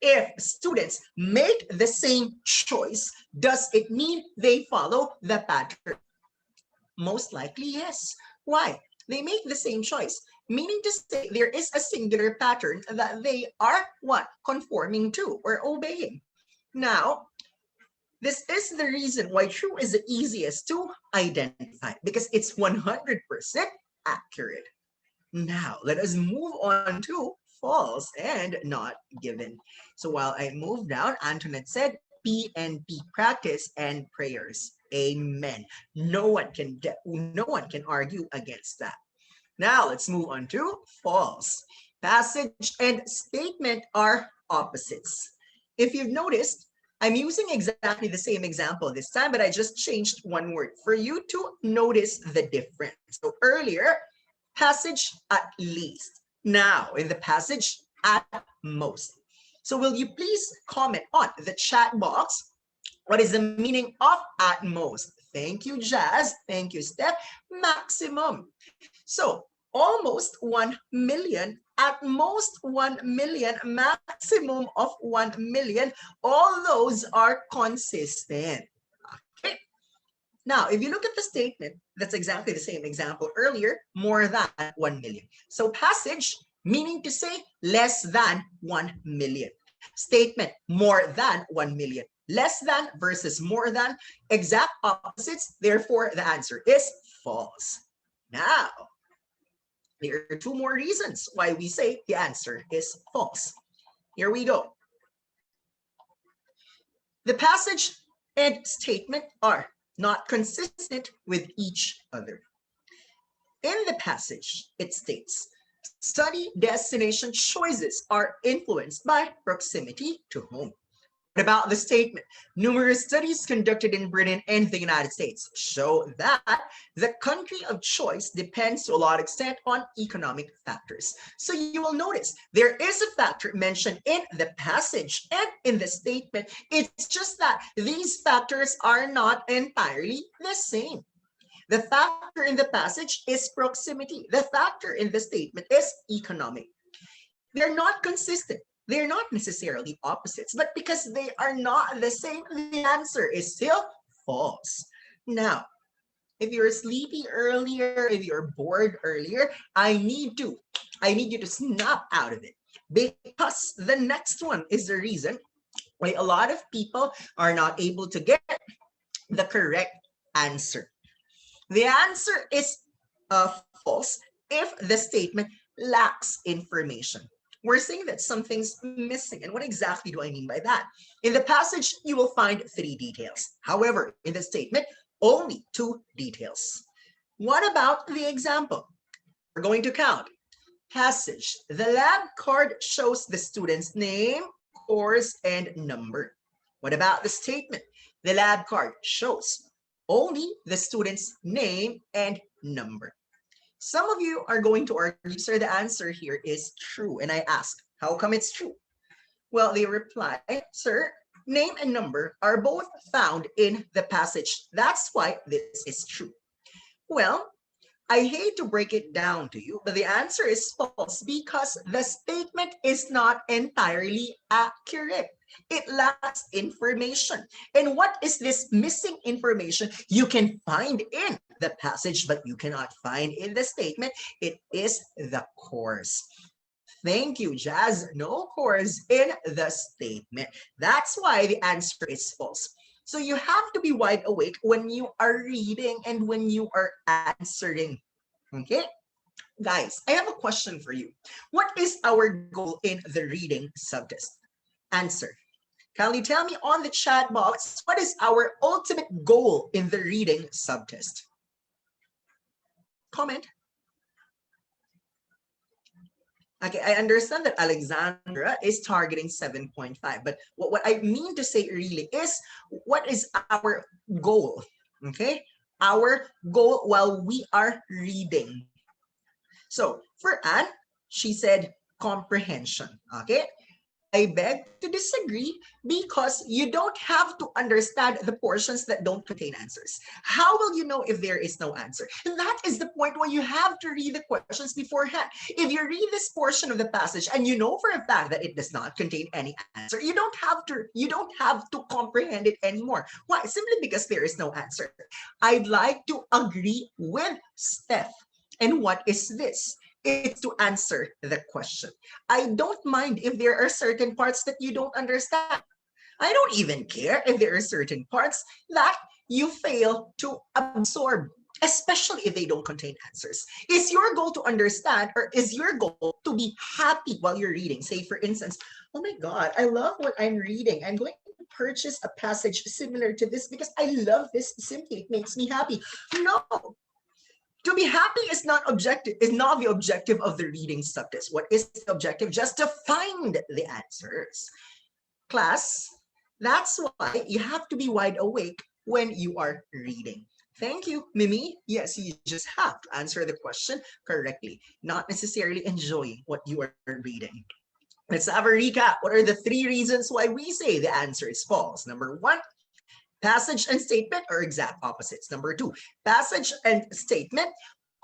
If students make the same choice, does it mean they follow the pattern? Most likely, yes. Why? They make the same choice, meaning to say there is a singular pattern that they are what? Conforming to or obeying. Now, this is the reason why true is the easiest to identify because it's 100% accurate. Now, let us move on to false and not given. So while I move down, Antoinette said PNP, practice and prayers. Amen. No one can argue against that. Now let's move on to false. Passage and statement are opposites. If you've noticed, I'm using exactly the same example this time, but I just changed one word for you to notice the difference. So earlier, passage at least. Now in the passage at most. So will you please comment on the chat box What is the meaning of at most? Thank you, Jazz. Thank you, Steph. Maximum. So almost 1 million, at most 1 million, maximum of 1 million, all those are consistent. Okay. Now, if you look at the statement, that's exactly the same example earlier, more than 1 million. So passage, meaning to say less than 1 million. Statement, more than 1 million. Less than versus more than, exact opposites. Therefore, the answer is false. Now, there are two more reasons why we say the answer is false. Here we go. The passage and statement are not consistent with each other. In the passage, it states, study destination choices are influenced by proximity to home. What about the statement? Numerous studies conducted in Britain and the United States show that the country of choice depends to a large extent on economic factors. So you will notice there is a factor mentioned in the passage and in the statement. It's just that these factors are not entirely the same. The factor in the passage is proximity. The factor in the statement is economic. They're not consistent. They're not necessarily opposites, but because they are not the same, the answer is still false. Now, if you're sleepy earlier, if you're bored earlier, I need you to snap out of it, because the next one is the reason why a lot of people are not able to get the correct answer. The answer is false if the statement lacks information. We're saying that something's missing. And what exactly do I mean by that? In the passage, you will find 3 details. However, in the statement, only 2 details. What about the example? We're going to count. Passage. The lab card shows the student's name, course, and number. What about the statement? The lab card shows only the student's name and number. Some of you are going to argue, sir, the answer here is true. And I ask, how come it's true? Well, they reply, sir, name and number are both found in the passage. That's why this is true. Well, I hate to break it down to you, but the answer is false because the statement is not entirely accurate. It lacks information. And what is this missing information? You can find in the passage, but you cannot find in the statement. It is the course. Thank you, Jazz. No course in the statement. That's why the answer is false. So you have to be wide awake when you are reading and when you are answering. Okay? Guys, I have a question for you. What is our goal in the reading subtest? Answer. Can you tell me on the chat box, what is our ultimate goal in the reading subtest? Comment. Okay, I understand that Alexandra is targeting 7.5, but what I mean to say really is, what is our goal? Okay, our goal while we are reading. So for Anne, she said comprehension. Okay, I beg to disagree because you don't have to understand the portions that don't contain answers. How will you know if there is no answer? And that is the point where you have to read the questions beforehand. If you read this portion of the passage and you know for a fact that it does not contain any answer, you don't have to comprehend it anymore. Why? Simply because there is no answer. I'd like to agree with Steph. And what is this? It's to answer the question. I don't mind if there are certain parts that you don't understand. I don't even care if there are certain parts that you fail to absorb, especially if they don't contain answers. Is your goal to understand, or is your goal to be happy while you're reading? Say, for instance, oh my God, I love what I'm reading. I'm going to purchase a passage similar to this because I love this. Simply, it makes me happy. No. To be happy is not the objective of the reading subtest. What is the objective? Just to find the answers. Class, that's why you have to be wide awake when you are reading. Thank you, Mimi. Yes, you just have to answer the question correctly, not necessarily enjoying what you are reading. Let's have a recap. What are the 3 reasons why we say the answer is false? Number 1, Passage and statement are exact opposites. Number 2, passage and statement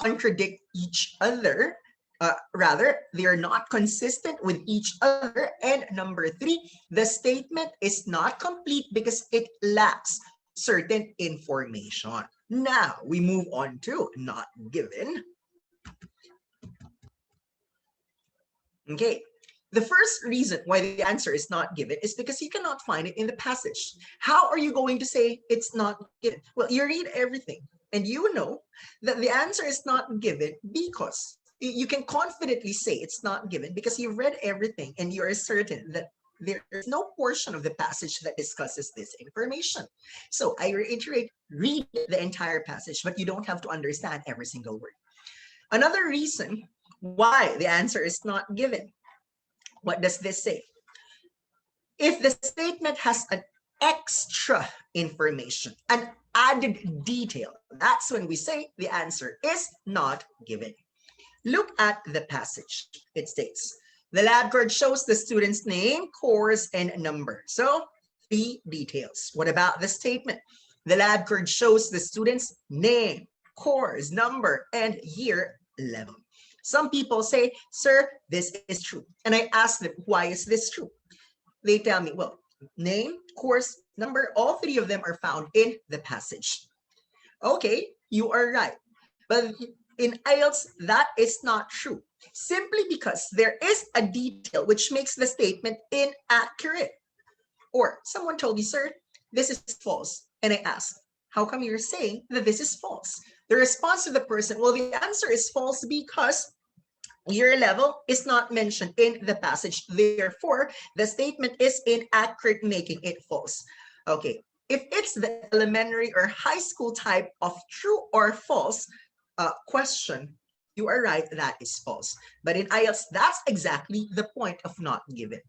contradict each other. Rather, they are not consistent with each other. And number 3, the statement is not complete because it lacks certain information. Now, we move on to not given. Okay, the first reason why the answer is not given is because you cannot find it in the passage. How are you going to say it's not given? Well, you read everything and you know that the answer is not given because you can confidently say it's not given because you've read everything and you are certain that there is no portion of the passage that discusses this information. So I reiterate, read the entire passage, but you don't have to understand every single word. Another reason why the answer is not given. What does this say? If the statement has an extra information, an added detail, that's when we say the answer is not given. Look at the passage. It states, the lab card shows the student's name, course, and number. So 3 details. What about the statement? The lab card shows the student's name, course, number, and year level. Some people say, sir, this is true. And I ask them, why is this true? They tell me, well, name, course, number, all 3 of them are found in the passage. Okay, you are right. But in Ielts, that is not true. Simply because there is a detail which makes the statement inaccurate. Or someone told me, sir, this is false. And I asked, how come you're saying that this is false? The response of the person, well, the answer is false because year level is not mentioned in the passage. Therefore, the statement is inaccurate, making it false. Okay, if it's the elementary or high school type of true or false question, you are right, that is false. But in IELTS, that's exactly the point of not given.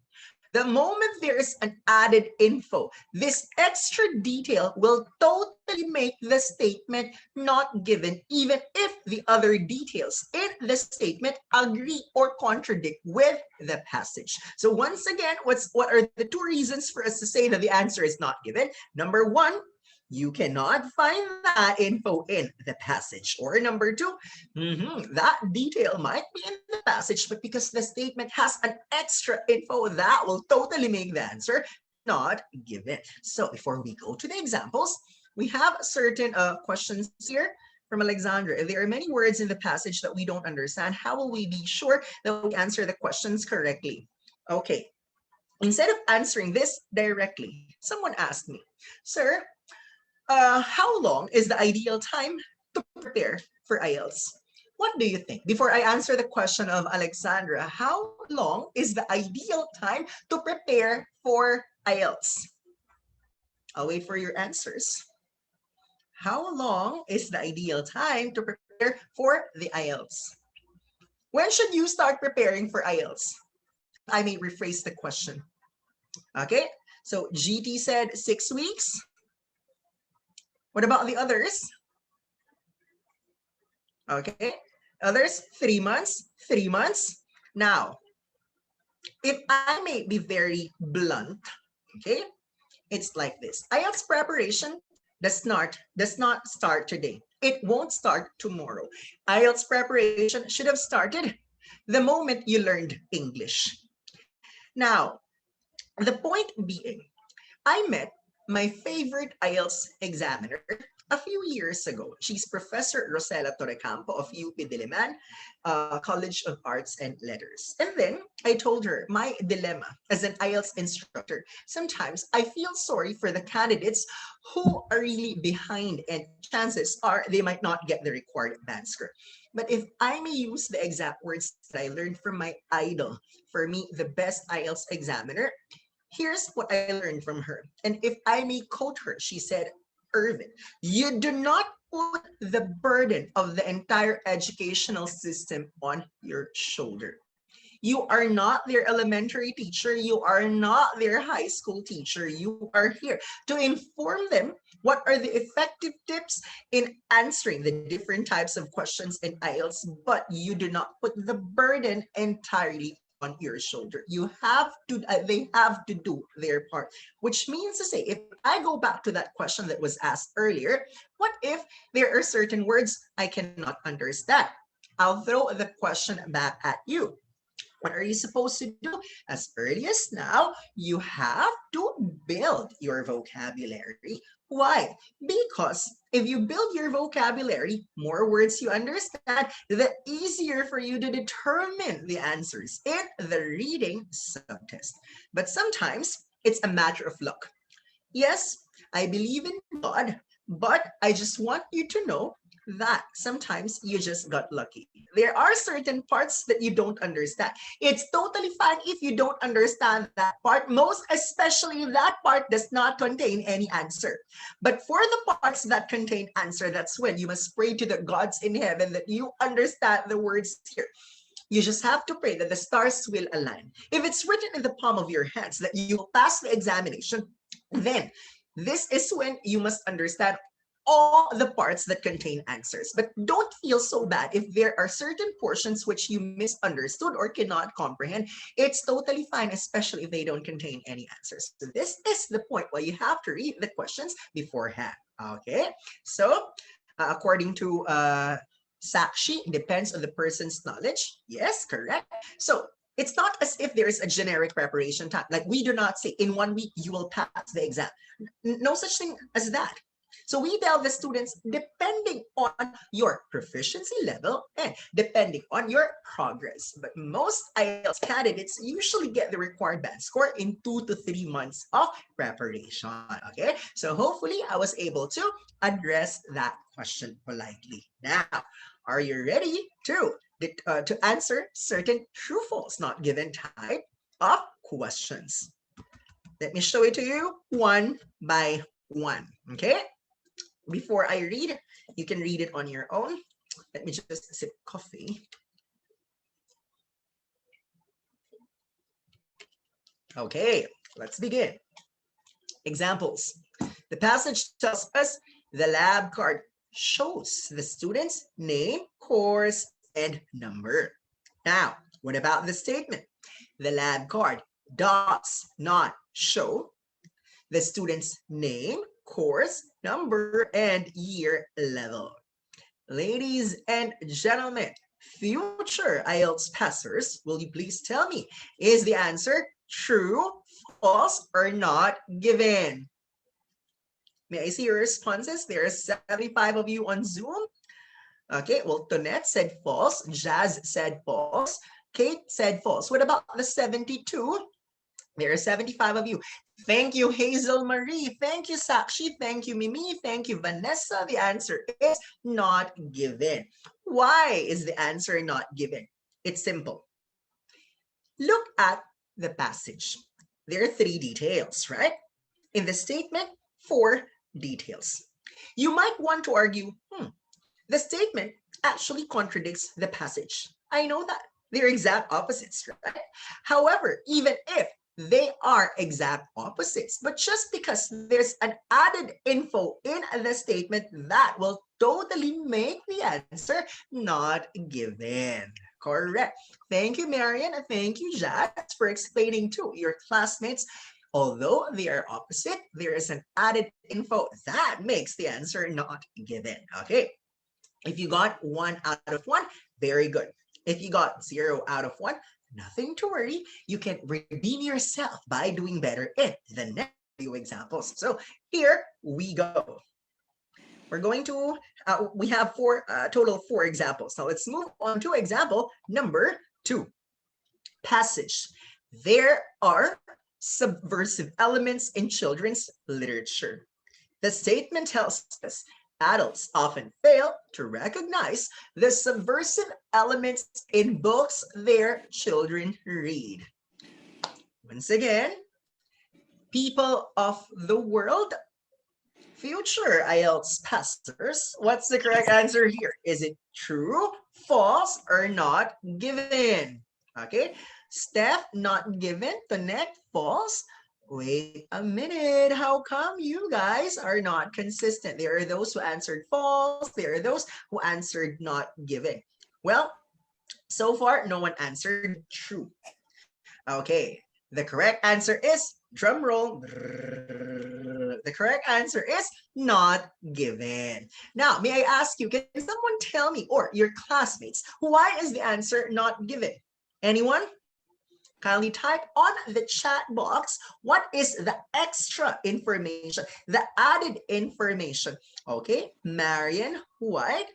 The moment there is an added info, this extra detail will totally make the statement not given, even if the other details in the statement agree or contradict with the passage. So once again, what are the 2 reasons for us to say that the answer is not given? Number 1, you cannot find that info in the passage. Or number 2, that detail might be in the passage, but because the statement has an extra info, that will totally make the answer not given. So before we go to the examples, we have certain questions here from Alexandra. If there are many words in the passage that we don't understand, how will we be sure that we answer the questions correctly? Okay, instead of answering this directly, someone asked me, sir, how long is the ideal time to prepare for IELTS? What do you think? Before I answer the question of Alexandra, how long is the ideal time to prepare for IELTS? I'll wait for your answers. How long is the ideal time to prepare for the IELTS? When should you start preparing for IELTS? I may rephrase the question. Okay, so GT said 6 weeks. What about the others? Okay, others, 3 months, 3 months. Now, if I may be very blunt, okay, it's like this. IELTS preparation does not start today. It won't start tomorrow. IELTS preparation should have started the moment you learned English. Now, the point being, I met my favorite IELTS examiner a few years ago. She's Professor Rosella Torrecampo of UP Diliman, College of Arts and Letters. And then I told her my dilemma as an IELTS instructor. Sometimes I feel sorry for the candidates who are really behind, and chances are they might not get the required band score. But if I may use the exact words that I learned from my idol, for me, the best IELTS examiner, here's what I learned from her. And if I may quote her, she said, Ervin, you do not put the burden of the entire educational system on your shoulder. You are not their elementary teacher. You are not their high school teacher. You are here to inform them what are the effective tips in answering the different types of questions in IELTS, but you do not put the burden entirely on your shoulder. You have to, they have to do their part, which means to say, if I go back to that question that was asked earlier, what if there are certain words I cannot understand? I'll throw the question back at you. What are you supposed to do? As early as now, you have to build your vocabulary. Why? Because if you build your vocabulary, more words you understand, the easier for you to determine the answers in the reading subtest. But sometimes it's a matter of luck. Yes, I believe in God, but I just want you to know that sometimes you just got lucky. There are certain parts that you don't understand. It's totally fine if you don't understand that part, most especially if that part does not contain any answer. But for the parts that contain answer, that's when you must pray to the gods in heaven that you understand the words here. You just have to pray that the stars will align. If it's written in the palm of your hands that you will pass the examination, then this is when you must understand all the parts that contain answers. But don't feel so bad if there are certain portions which you misunderstood or cannot comprehend. It's totally fine, especially if they don't contain any answers. So this is the point why you have to read the questions beforehand. Okay, so according to Sakshi, depends on the person's knowledge. Yes, correct. So it's not as if there is a generic preparation time. Like we do not say in 1 week you will pass the exam. No such thing as that. So we tell the students, depending on your proficiency level and depending on your progress. But most IELTS candidates usually get the required band score in 2 to 3 months of preparation. Okay, so hopefully I was able to address that question politely. Now, are you ready to answer certain true false not given type of questions? Let me show it to you one by one. Okay, before I read, you can read it on your own. Let me just sip coffee. Okay, let's begin. Examples. The passage tells us the lab card shows the student's name, course, and number. Now, what about the statement? The lab card does not show the student's name, course, number, and year level. Ladies and gentlemen, future IELTS passers, will you please tell me, is the answer true, false, or not given? May I see your responses? There are 75 of you on Zoom. Okay, well, Tonette said false. Jazz said false. Kate said false. What about the 72? There are 75 of you. Thank you, Hazel Marie. Thank you, Sakshi. Thank you, Mimi. Thank you, Vanessa. The answer is not given. Why is the answer not given? It's simple. Look at the passage. There are 3 details, right? In the statement, 4 details. You might want to argue, the statement actually contradicts the passage. I know that. They're exact opposites, right? However, even if they are exact opposites, but just because there's an added info in the statement, that will totally make the answer not given. Correct. Thank you, Marian, and thank you, Jazz, for explaining to your classmates. Although they are opposite, there is an added info that makes the answer not given. Okay. If you got 1 out of 1, very good. If you got 0 out of 1, nothing to worry. You can redeem yourself by doing better in the next few examples. So here we go. We're going to, we have total 4 examples. Now let's move on to example number 2. Passage. There are subversive elements in children's literature. The statement tells us adults often fail to recognize the subversive elements in books their children read. Once again, people of the world, future IELTS passers, what's the correct answer here? Is it true, false, or not given? Okay, Steph, not given. Tonette, false. Wait a minute, how come you guys are not consistent? There are those who answered false, there are those who answered not given. Well, so far, no one answered true. Okay, the correct answer is, drum roll, the correct answer is not given. Now, may I ask you, can someone tell me, or your classmates, why is the answer not given? Anyone? Kindly type on the chat box what is the extra information, the added information. Okay, Marian White,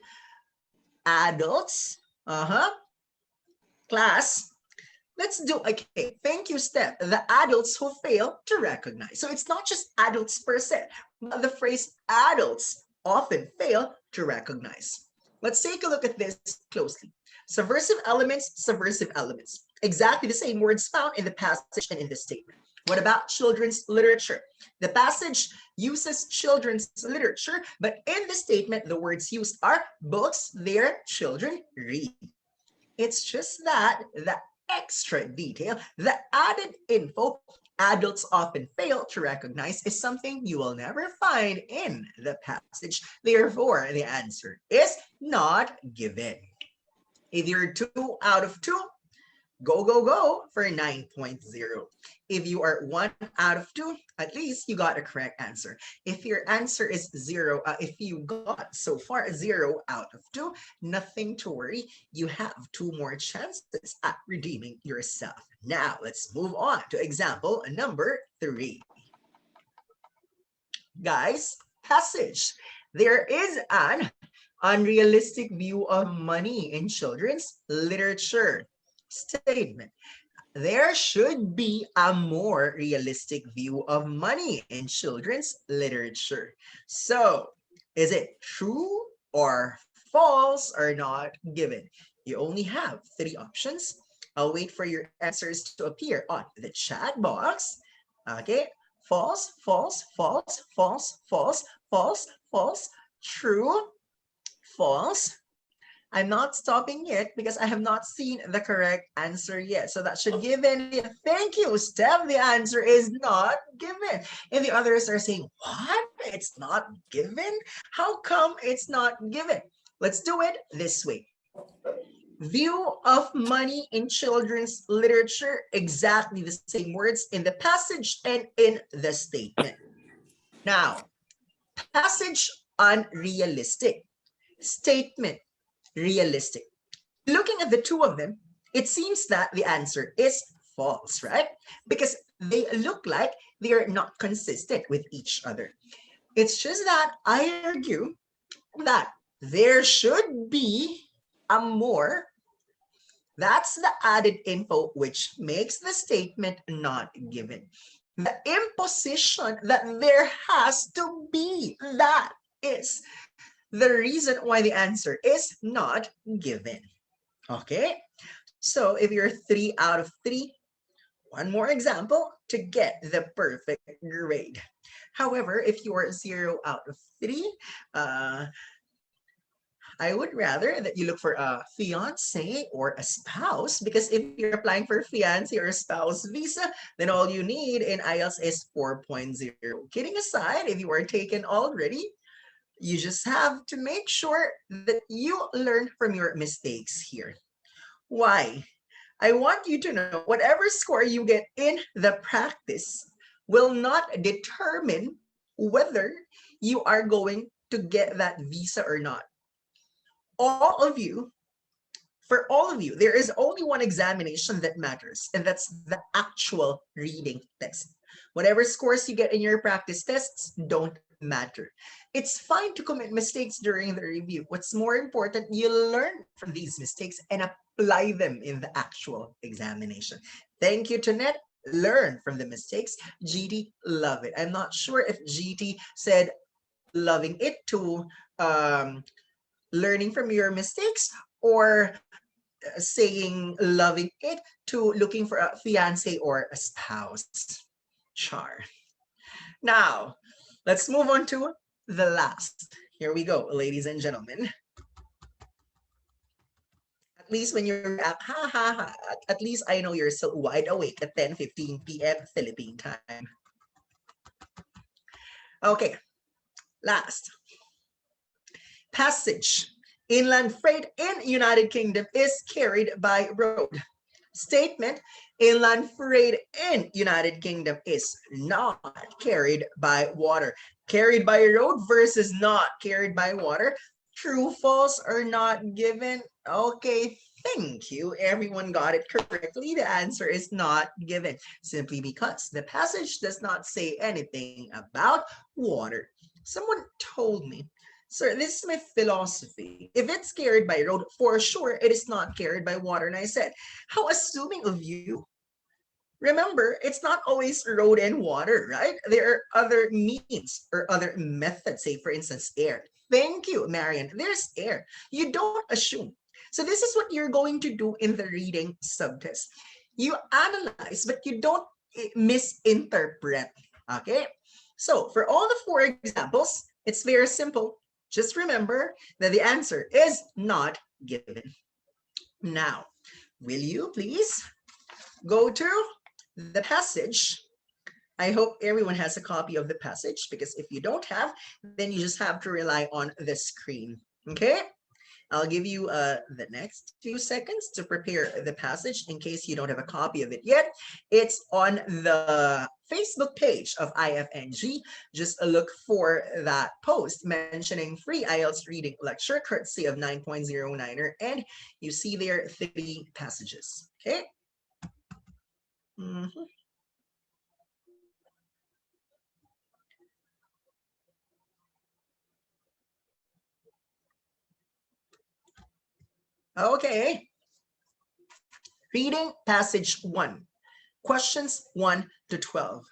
adults, class. Let's do, okay, thank you, Steph. The adults who fail to recognize. So it's not just adults per se, but the phrase adults often fail to recognize. Let's take a look at this closely. Subversive elements, subversive elements. Exactly the same words found in the passage and in the statement. What about children's literature? The passage uses children's literature, but in the statement, the words used are books their children read. It's just that the extra detail, the added info adults often fail to recognize is something you will never find in the passage. Therefore, the answer is not given. If you're 2 out of 2, go, go, go for 9.0. If you are 1 out of 2, at least you got a correct answer. If your answer is 0, if you got so far 0 out of 2, nothing to worry. You have 2 more chances at redeeming yourself. Now, let's move on to example number 3. Guys, passage. There is an unrealistic view of money in children's literature. Statement. There should be a more realistic view of money in children's literature. So, is it true or false or not given? You only have 3 options. I'll wait for your answers to appear on the chat box. Okay, false, false, false, false, false, false, false, true, false. I'm not stopping yet because I have not seen the correct answer yet. So that should give any. Thank you, Steph. The answer is not given. And the others are saying, what? It's not given? How come it's not given? Let's do it this way. View of money in children's literature, exactly the same words in the passage and in the statement. Now, passage unrealistic, statement realistic. Looking at the 2 of them, it seems that the answer is false, right? Because they look like they are not consistent with each other. It's just that I argue that there should be a more. That's the added info which makes the statement not given. The imposition that there has to be, that is the reason why the answer is not given. Okay, so if you're 3 out of 3, one more example to get the perfect grade. However, if you're 0 out of 3, I would rather that you look for a fiance or a spouse, because if you're applying for fiance or spouse visa, then all you need in IELTS is 4.0. Kidding aside, if you are taken already, you just have to make sure that you learn from your mistakes here. Why? I want you to know whatever score you get in the practice will not determine whether you are going to get that visa or not. All of you, for all of you, there is only one examination that matters, and that's the actual reading test. Whatever scores you get in your practice tests don't matter. It's fine to commit mistakes during the review. What's more important, you learn from these mistakes and apply them in the actual examination. Thank you, Tonette. Learn from the mistakes. GT, love it. I'm not sure if GT said loving it to learning from your mistakes, or saying loving it to looking for a fiance or a spouse. Char. Now, let's move on to the last. Here we go, ladies and gentlemen. At least when you're at least I know you're still wide awake at 10:15 p.m. Philippine time. Okay, last. Passage. Inland freight in United Kingdom is carried by road. statement, a land freight in United Kingdom is not carried by water. Carried by road versus not carried by water. True, false, or not given? Okay, thank you. Everyone got it correctly. The answer is not given, simply because the passage does not say anything about water. Someone told me, sir, this is my philosophy. If it's carried by road, for sure it is not carried by water. And I said, how assuming of you. Remember, it's not always road and water, right? There are other means or other methods, say for instance, air. Thank you, Marian. There's air. You don't assume. So this is what you're going to do in the reading subtest. You analyze, but you don't misinterpret, okay? So for all the 4 examples, it's very simple. Just remember that the answer is not given. Now, will you please go to the passage? I hope everyone has a copy of the passage, because if you don't have, then you just have to rely on the screen. Okay, I'll give you the next few seconds to prepare the passage in case you don't have a copy of it yet. It's on the Facebook page of IFNG. Just look for that post mentioning free IELTS reading lecture courtesy of 9.09er, and you see there 3 passages. Okay. Okay. Reading passage 1, questions 1 to 12.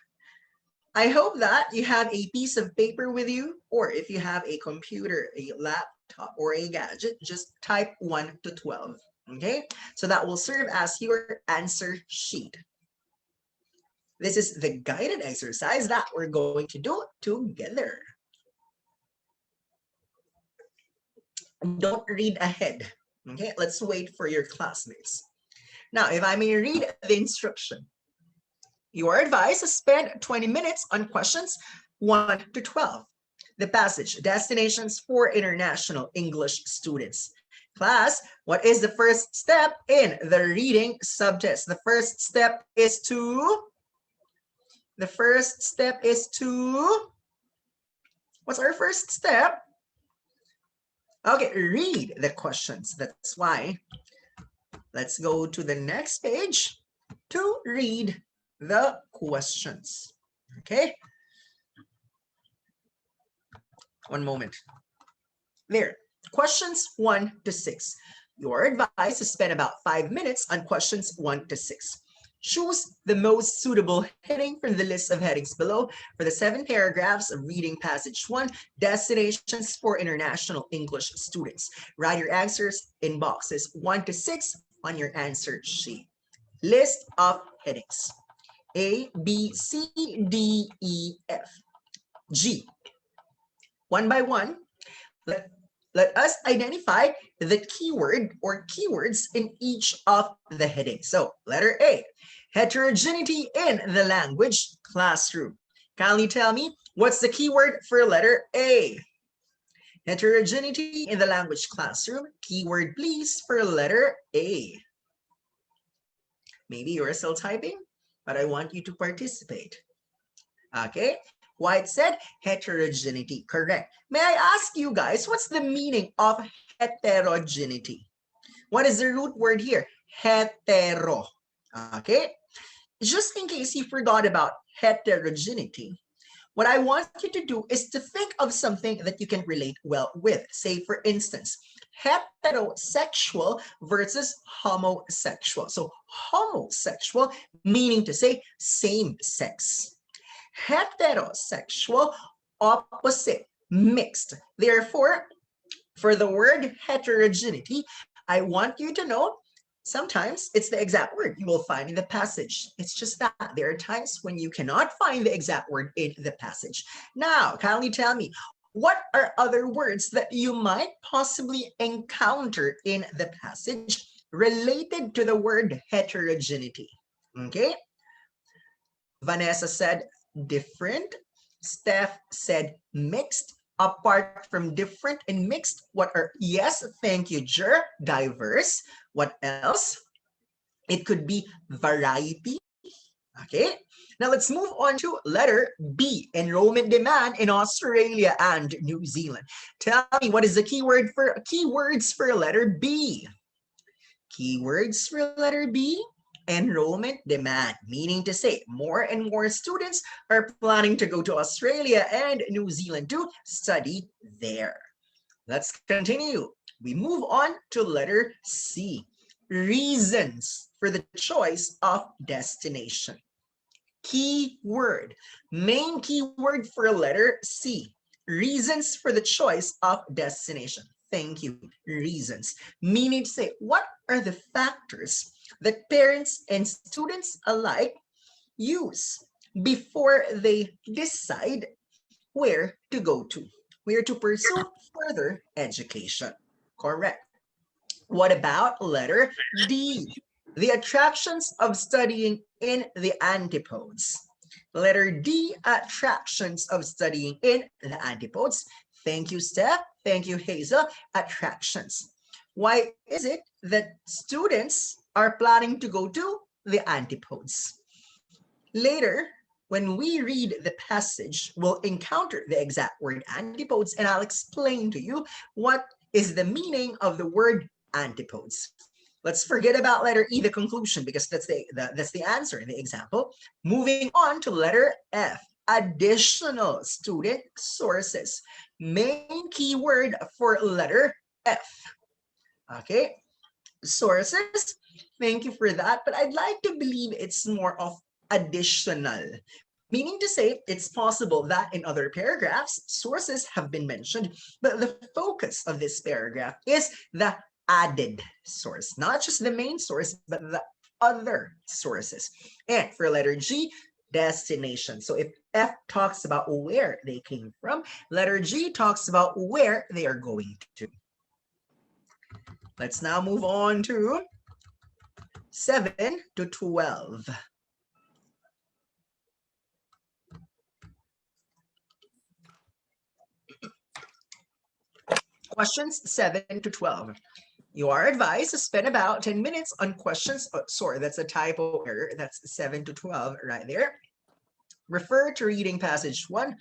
I hope that you have a piece of paper with you, or if you have a computer, a laptop, or a gadget, just type 1 to 12. Okay, so that will serve as your answer sheet. This is the guided exercise that we're going to do together. Don't read ahead. Okay, let's wait for your classmates. Now, if I may read the instruction, you are advised to spend 20 minutes on questions 1 to 12. The passage, destinations for international English students. Class, what is the first step in the reading subtest? The first step is to, what's our first step? Okay, read the questions. That's why. Let's go to the next page to read the questions. Okay. One moment. There. Questions 1 to 6. You're advised to spend about 5 minutes on questions 1 to 6. Choose the most suitable heading from the list of headings below for the 7 paragraphs of reading passage 1, destinations for international English students. Write your answers in boxes 1 to 6 on your answer sheet. List of headings. A, B, C, D, E, F, G. One by one, let us identify the keyword or keywords in each of the headings. So, letter A, heterogeneity in the language classroom. Kindly tell me, what's the keyword for letter A? Heterogeneity in the language classroom. Keyword, please, for letter A. Maybe you're still typing, but I want you to participate. Okay, White said heterogeneity. Correct. May I ask you guys, what's the meaning of heterogeneity? What is the root word here? Hetero. Okay, just in case you forgot about heterogeneity, what I want you to do is to think of something that you can relate well with. Say, for instance, heterosexual versus homosexual. So homosexual meaning to say same sex. Heterosexual, opposite, mixed. Therefore, for the word heterogeneity, I want you to know sometimes it's the exact word you will find in the passage. It's just that there are times when you cannot find the exact word in the passage. Now, kindly tell me, what are other words that you might possibly encounter in the passage related to the word heterogeneity? Okay. Vanessa said different. Steph said mixed. Apart from different and mixed, what are, yes, thank you, Jer, diverse. What else? It could be variety. Okay, now let's move on to letter B, enrollment demand in Australia and New Zealand. Tell me, what is the keywords for letter B? Keywords for letter B, enrollment demand, meaning to say more and more students are planning to go to Australia and New Zealand to study there. Let's continue. We move on to letter C, reasons for the choice of destination. Keyword, main keyword for letter C, reasons for the choice of destination. Thank you, reasons. Meaning to say, what are the factors that parents and students alike use before they decide where to go to, where to pursue further education? Correct. What about letter D? The attractions of studying in the antipodes. Letter D, attractions of studying in the antipodes. Thank you, Steph. Thank you, Hazel. Attractions. Why is it that students are planning to go to the antipodes? Later, when we read the passage, we'll encounter the exact word antipodes, and I'll explain to you what is the meaning of the word antipodes. Let's forget about letter E, the conclusion, because that's the answer in the example. Moving on to letter F, additional student sources. Main keyword for letter F. Okay, sources. Thank you for that, but I'd like to believe it's more of additional. Meaning to say, it's possible that in other paragraphs, sources have been mentioned, but the focus of this paragraph is the added source, not just the main source, but the other sources. And for letter G, destination. So if F talks about where they came from, letter G talks about where they are going to. Let's now move on to 7 to 12. Questions 7 to 12. You are advised to spend about 10 minutes on questions. Oh, sorry, that's a typo error. That's 7 to 12 right there. Refer to reading passage 1,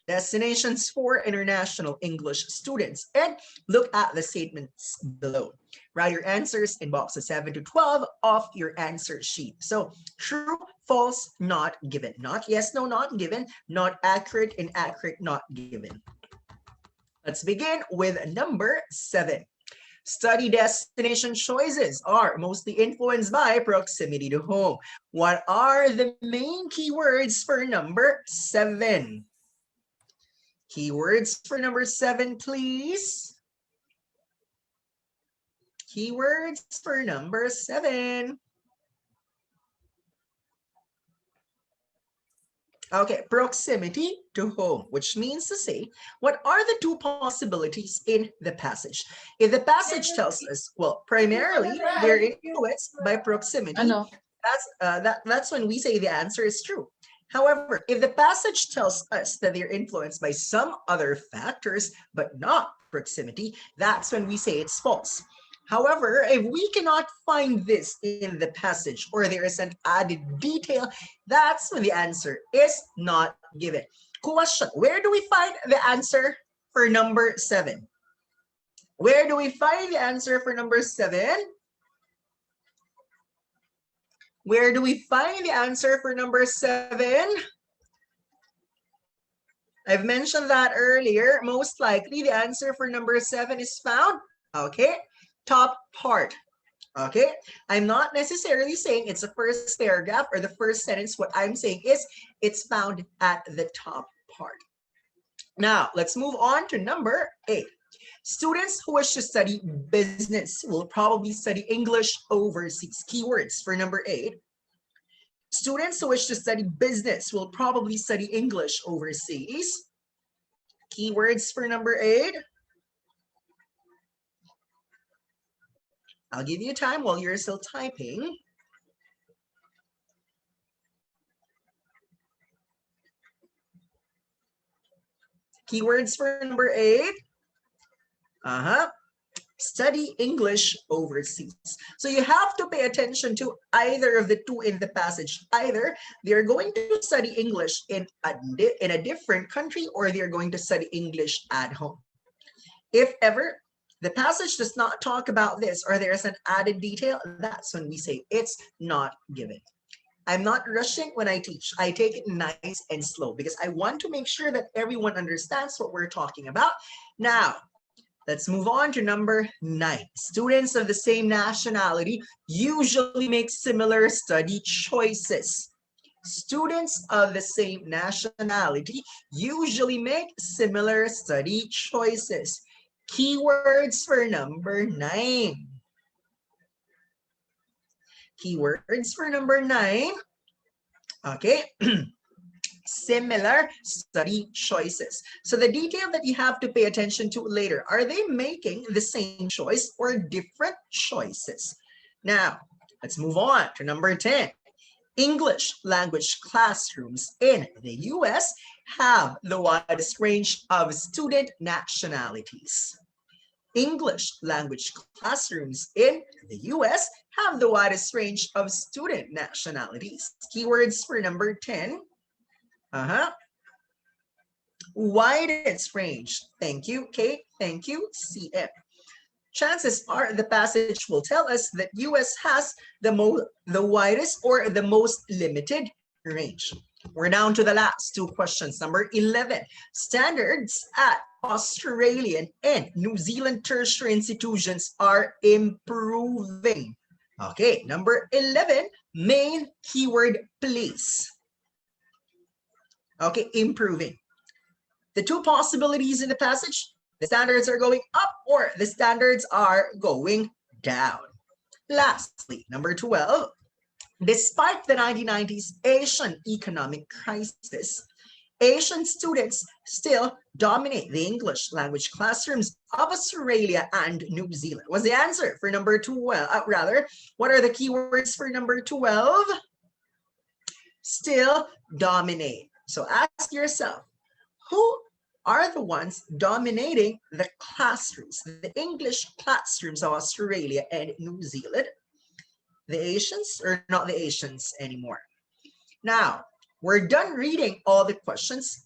destinations for international English students, and look at the statements below. Write your answers in boxes 7 to 12 of your answer sheet. So true, false, not given. Not yes, no, not given. Not accurate, inaccurate, not given. Let's begin with number 7. Study destination choices are mostly influenced by proximity to home. What are the main keywords for number 7? Keywords for number 7, please. Keywords for number 7. Okay, proximity to home, which means to say, what are the two possibilities in the passage? If the passage tells us, well, primarily they're influenced by proximity, that's when we say the answer is true. However, if the passage tells us that they're influenced by some other factors, but not proximity, that's when we say it's false. However, if we cannot find this in the passage or there is an added detail, that's when the answer is not given. Question, where do we find the answer for number 7? Where do we find the answer for number 7? Where do we find the answer for number 7? I've mentioned that earlier. Most likely the answer for number 7 is found, okay, top part. Okay, I'm not necessarily saying it's the first paragraph or the first sentence. What I'm saying is it's found at the top part. Now, let's move on to number 8. Students who wish to study business will probably study English overseas. Keywords for number 8. Students who wish to study business will probably study English overseas. Keywords for number 8. I'll give you time while you're still typing. Keywords for number 8. study English overseas. So you have to pay attention to either of the two in the passage. Either they're going to study English in a different country, or they're going to study English at home. If ever the passage does not talk about this, or there's an added detail, that's when we say it's not given. I'm not rushing when I teach. I take it nice and slow because I want to make sure that everyone understands what we're talking about. Now, let's move on to number 9. Students of the same nationality usually make similar study choices. Students of the same nationality usually make similar study choices. Keywords for number 9. Keywords for number 9. Okay. Similar study choices. So the detail that you have to pay attention to later, are they making the same choice or different choices? Now, let's move on to number 10. English language classrooms in the US have the widest range of student nationalities. English language classrooms in the US have the widest range of student nationalities. Keywords for number 10. Widest range. Thank you, Kate. Thank you, CF. Chances are the passage will tell us that US has the widest or the most limited range. We're down to the last two questions. Number 11. Standards at Australian and New Zealand tertiary institutions are improving. Okay, number 11, main keyword, please. Okay, improving. The two possibilities in the passage, the standards are going up or the standards are going down. Lastly, number 12, despite the 1990s Asian economic crisis, Asian students still dominate the English language classrooms of Australia and New Zealand. Was the answer for number 12? What are the keywords for number 12? Still dominate. So ask yourself, who are the ones dominating the classrooms, the English classrooms of Australia and New Zealand? The Asians or not the Asians anymore? Now, we're done reading all the questions.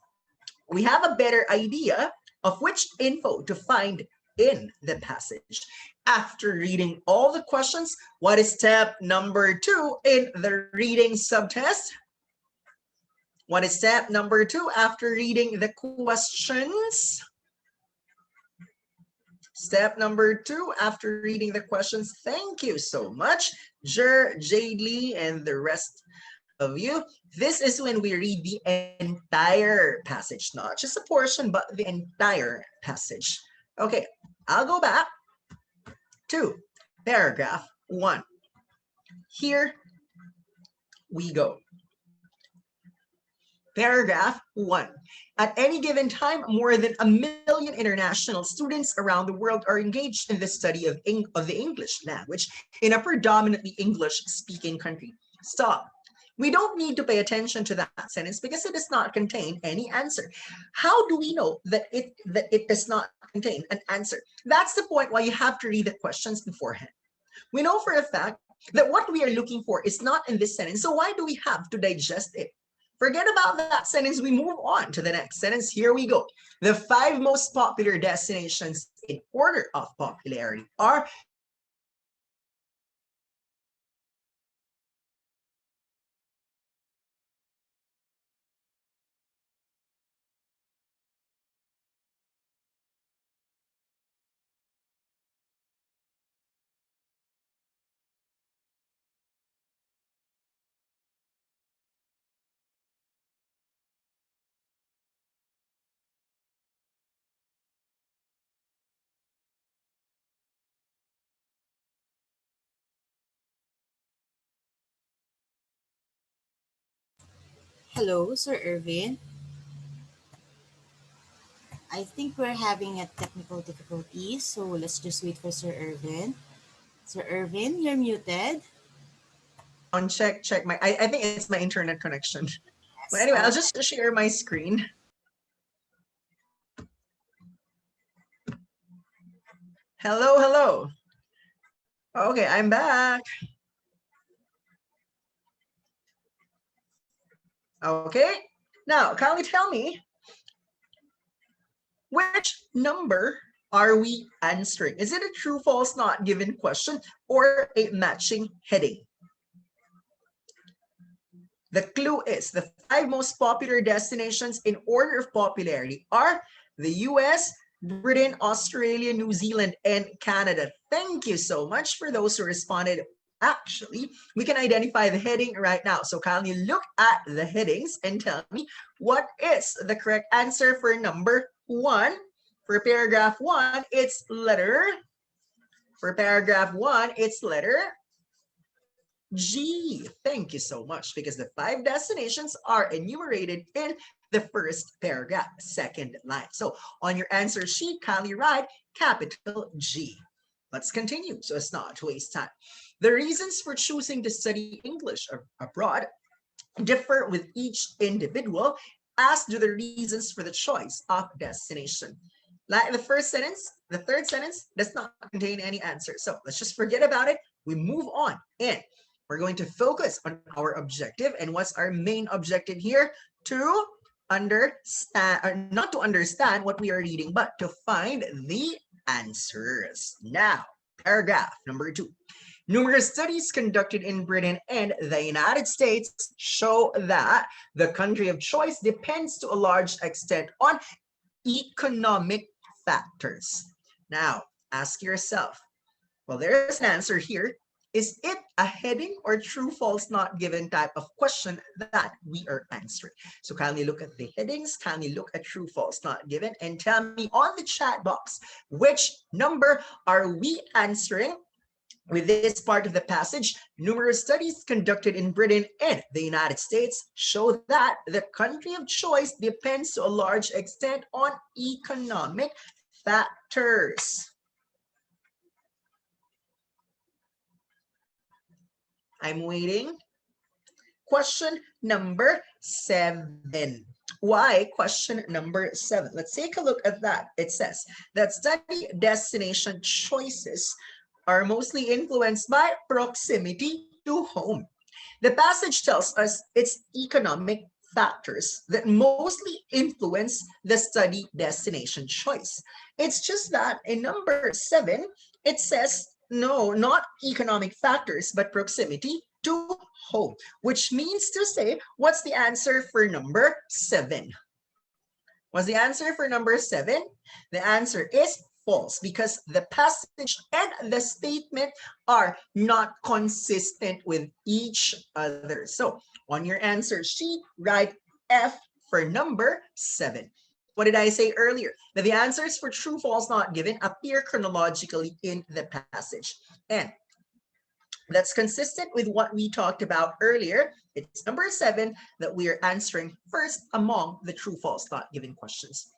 We have a better idea of which info to find in the passage. After reading all the questions, what is step number 2 in the reading subtest? What is step number 2 after reading the questions? Step number 2 after reading the questions. Thank you so much, Jade Lee, and the rest of you. This is when we read the entire passage, not just a portion, but the entire passage. Okay, I'll go back to paragraph 1. Here we go. Paragraph 1. At any given time, more than 1 million international students around the world are engaged in the study of the English language in a predominantly English-speaking country. Stop. We don't need to pay attention to that sentence because it does not contain any answer. How do we know that it does not contain an answer? That's the point why you have to read the questions beforehand. We know for a fact that what we are looking for is not in this sentence, so why do we have to digest it? Forget about that sentence. We move on to the next sentence. Here we go. The 5 most popular destinations in order of popularity are Hello, Sir Ervin. I think we're having a technical difficulty, so let's just wait for Sir Ervin. Sir Ervin, you're muted. on check my I think it's my internet connection. But Yes. anyway, I'll just share my screen. Hello, hello. Okay, I'm back. Okay, now kindly tell me, which number are we answering? Is it a true, false, not given question or a matching heading? The clue is the 5 most popular destinations in order of popularity are the US, Britain, Australia, New Zealand, and Canada. Thank you so much for those who responded. Actually, we can identify the heading right now. So kindly look at the headings and tell me what is the correct answer for number 1. For paragraph 1, it's letter. For paragraph 1, it's letter G. Thank you so much, because the 5 destinations are enumerated in the first paragraph, second line. So on your answer sheet, kindly write capital G. Let's continue so as not to waste time. The reasons for choosing to study English abroad differ with each individual, as do the reasons for the choice of destination. Like the first sentence, the third sentence does not contain any answer. So let's just forget about it. We move on, and we're going to focus on our objective. And what's our main objective here? To understand, or not to understand what we are reading, but to find the answers. Now, paragraph number 2. Numerous studies conducted in Britain and the United States show that the country of choice depends to a large extent on economic factors. Now, ask yourself, well, there's an answer here. Is it a heading or true, false, not given type of question that we are answering? So kindly look at the headings, kindly look at true, false, not given, and tell me on the chat box, which number are we answering with this part of the passage? Numerous studies conducted in Britain and the United States show that the country of choice depends to a large extent on economic factors. I'm waiting. Question number 7. Why question number 7? Let's take a look at that. It says that study destination choices are mostly influenced by proximity to home. The passage tells us it's economic factors that mostly influence the study destination choice. It's just that in number 7, it says no, not economic factors, but proximity to home, which means to say, what's the answer for number 7? What's the answer for number 7? The answer is false, because the passage and the statement are not consistent with each other. So on your answer sheet, write F for number 7. What did I say earlier? That the answers for true, false, not given appear chronologically in the passage. And that's consistent with what we talked about earlier. It's number 7 that we are answering first among the true, false, not given questions.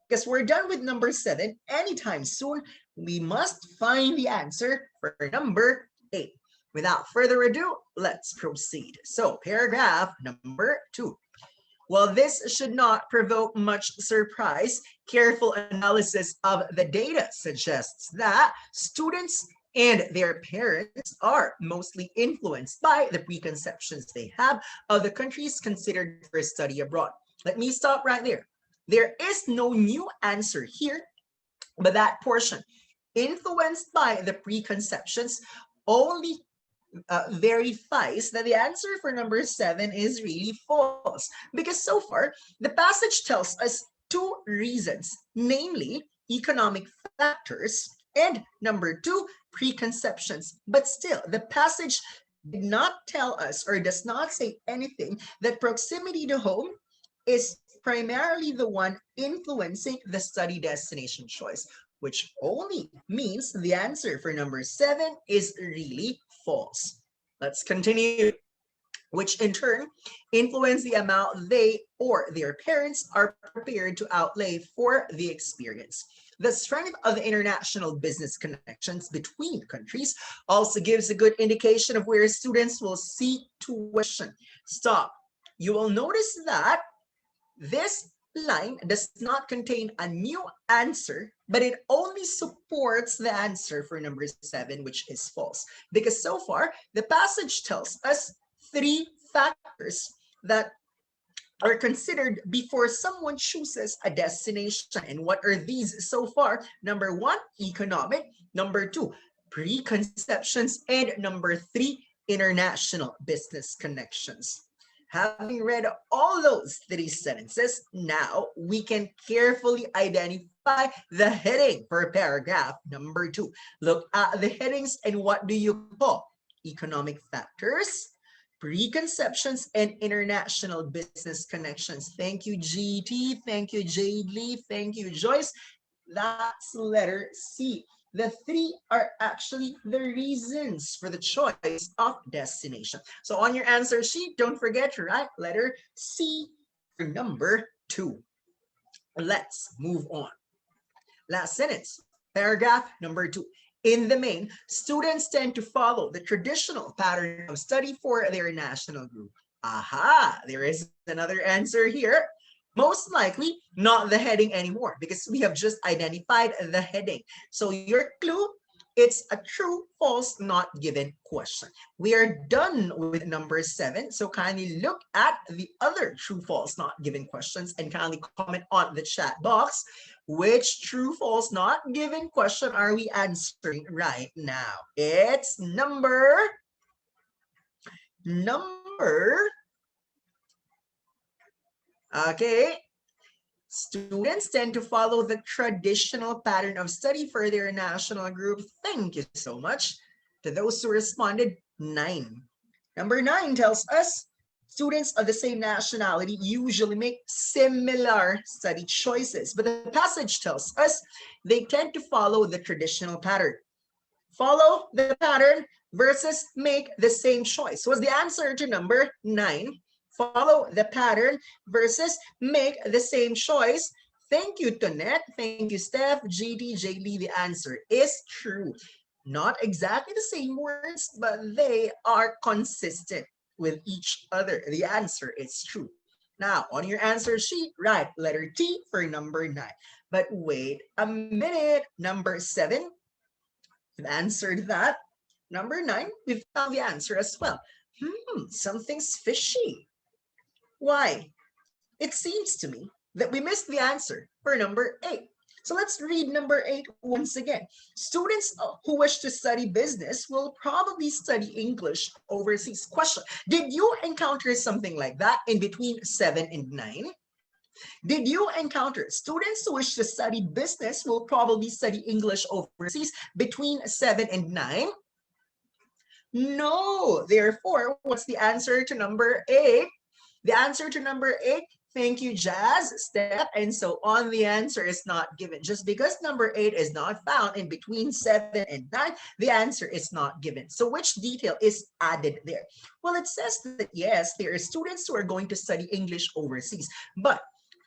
Because we're done with number 7 anytime soon, we must find the answer for number 8. Without further ado, let's proceed. So paragraph number 2. While this should not provoke much surprise, careful analysis of the data suggests that students and their parents are mostly influenced by the preconceptions they have of the countries considered for study abroad. Let me stop right there. There is no new answer here, but that portion, influenced by the preconceptions, only verifies that the answer for number 7 is really false. Because so far, the passage tells us 2 reasons, namely economic factors and number 2, preconceptions. But still, the passage did not tell us or does not say anything that proximity to home is primarily the one influencing the study destination choice, which only means the answer for number 7 is really false. Let's continue. Which in turn influence the amount they or their parents are prepared to outlay for the experience. The strength of the international business connections between countries also gives a good indication of where students will seek tuition. Stop. You will notice that this line does not contain a new answer but it only supports the answer for number 7, which is false. Because so far, the passage tells us 3 factors that are considered before someone chooses a destination. And what are these so far? Number 1, economic. Number 2, preconceptions. And number 3, international business connections. Having read all those 3 sentences, now we can carefully identify the heading for paragraph number 2. Look at the headings and what do you call? Economic factors, preconceptions, and international business connections. Thank you, GT. Thank you, Jade Lee. Thank you, Joyce. That's letter C. The 3 are actually the reasons for the choice of destination. So on your answer sheet, don't forget to write letter C for number 2. Let's move on. Last sentence, paragraph number 2. In the main, students tend to follow the traditional pattern of study for their national group. Aha, there is another answer here. Most likely not the heading anymore because we have just identified the heading. So your clue, it's a true, false, not given question. We are done with number 7. So kindly look at the other true, false, not given questions and kindly comment on the chat box. Which true, false, not given question are we answering right now? It's number okay. Students tend to follow the traditional pattern of study for their national group. Thank you so much to those who responded. 9. Number 9 tells us students of the same nationality usually make similar study choices, but the passage tells us they tend to follow the traditional pattern. Follow the pattern versus make the same choice. What's the answer to number 9? Follow the pattern versus make the same choice. Thank you, Tonette. Thank you, Steph, GD, Jaylee. The answer is true. Not exactly the same words, but they are consistent with each other. The answer is true. Now, on your answer sheet, write letter T for number 9. But wait a minute. Number 7, we've answered that. Number 9, we've found the answer as well. Something's fishy. Why? It seems to me that we missed the answer for number 8. So let's read number 8 once again. Students who wish to study business will probably study English overseas. Question, did you encounter something like that in between 7 and 9? Did you encounter students who wish to study business will probably study English overseas between 7 and 9? No. Therefore, what's the answer to number 8? The answer to number 8, thank you, Jazz, Steph, and so on. The answer is not given. Just because number 8 is not found in between 7 and 9, the answer is not given. So which detail is added there? Well, it says that yes, there are students who are going to study English overseas, but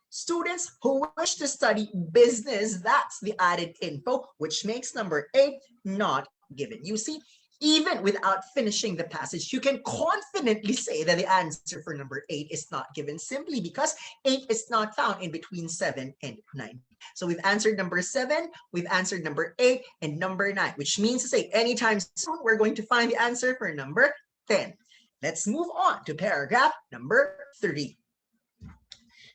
students who wish to study business, that's the added info, which makes number 8 not given. You see, even without finishing the passage, you can confidently say that the answer for number 8 is not given simply because 8 is not found in between 7 and 9. So we've answered number 7, we've answered number 8, and number 9, which means to say anytime soon, we're going to find the answer for number 10. Let's move on to paragraph number 3.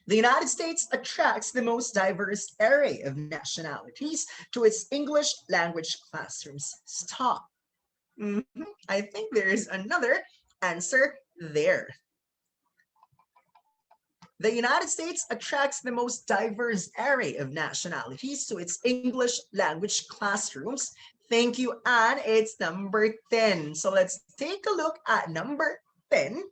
The United States attracts the most diverse array of nationalities to its English language classrooms. Stop. I think there is another answer there. The United States attracts the most diverse array of nationalities to its English language classrooms. Thank you, Anne. It's number 10. So let's take a look at number 10.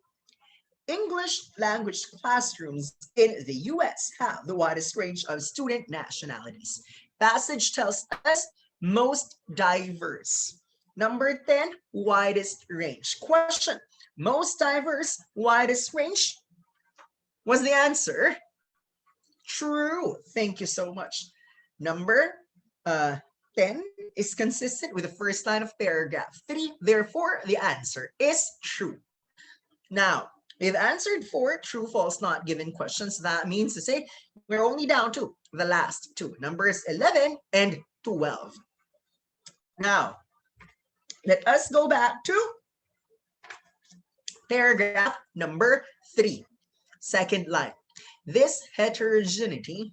English language classrooms in the US have the widest range of student nationalities. Passage tells us most diverse. Number 10, widest range. Question, most diverse, widest range? Was the answer? True. Thank you so much. Number 10 is consistent with the first line of paragraph 3. Therefore, the answer is true. Now, We've answered 4 true, false, not given questions. That means to say we're only down to the last two, numbers 11 and 12. Now, let us go back to paragraph number 3, second line. This heterogeneity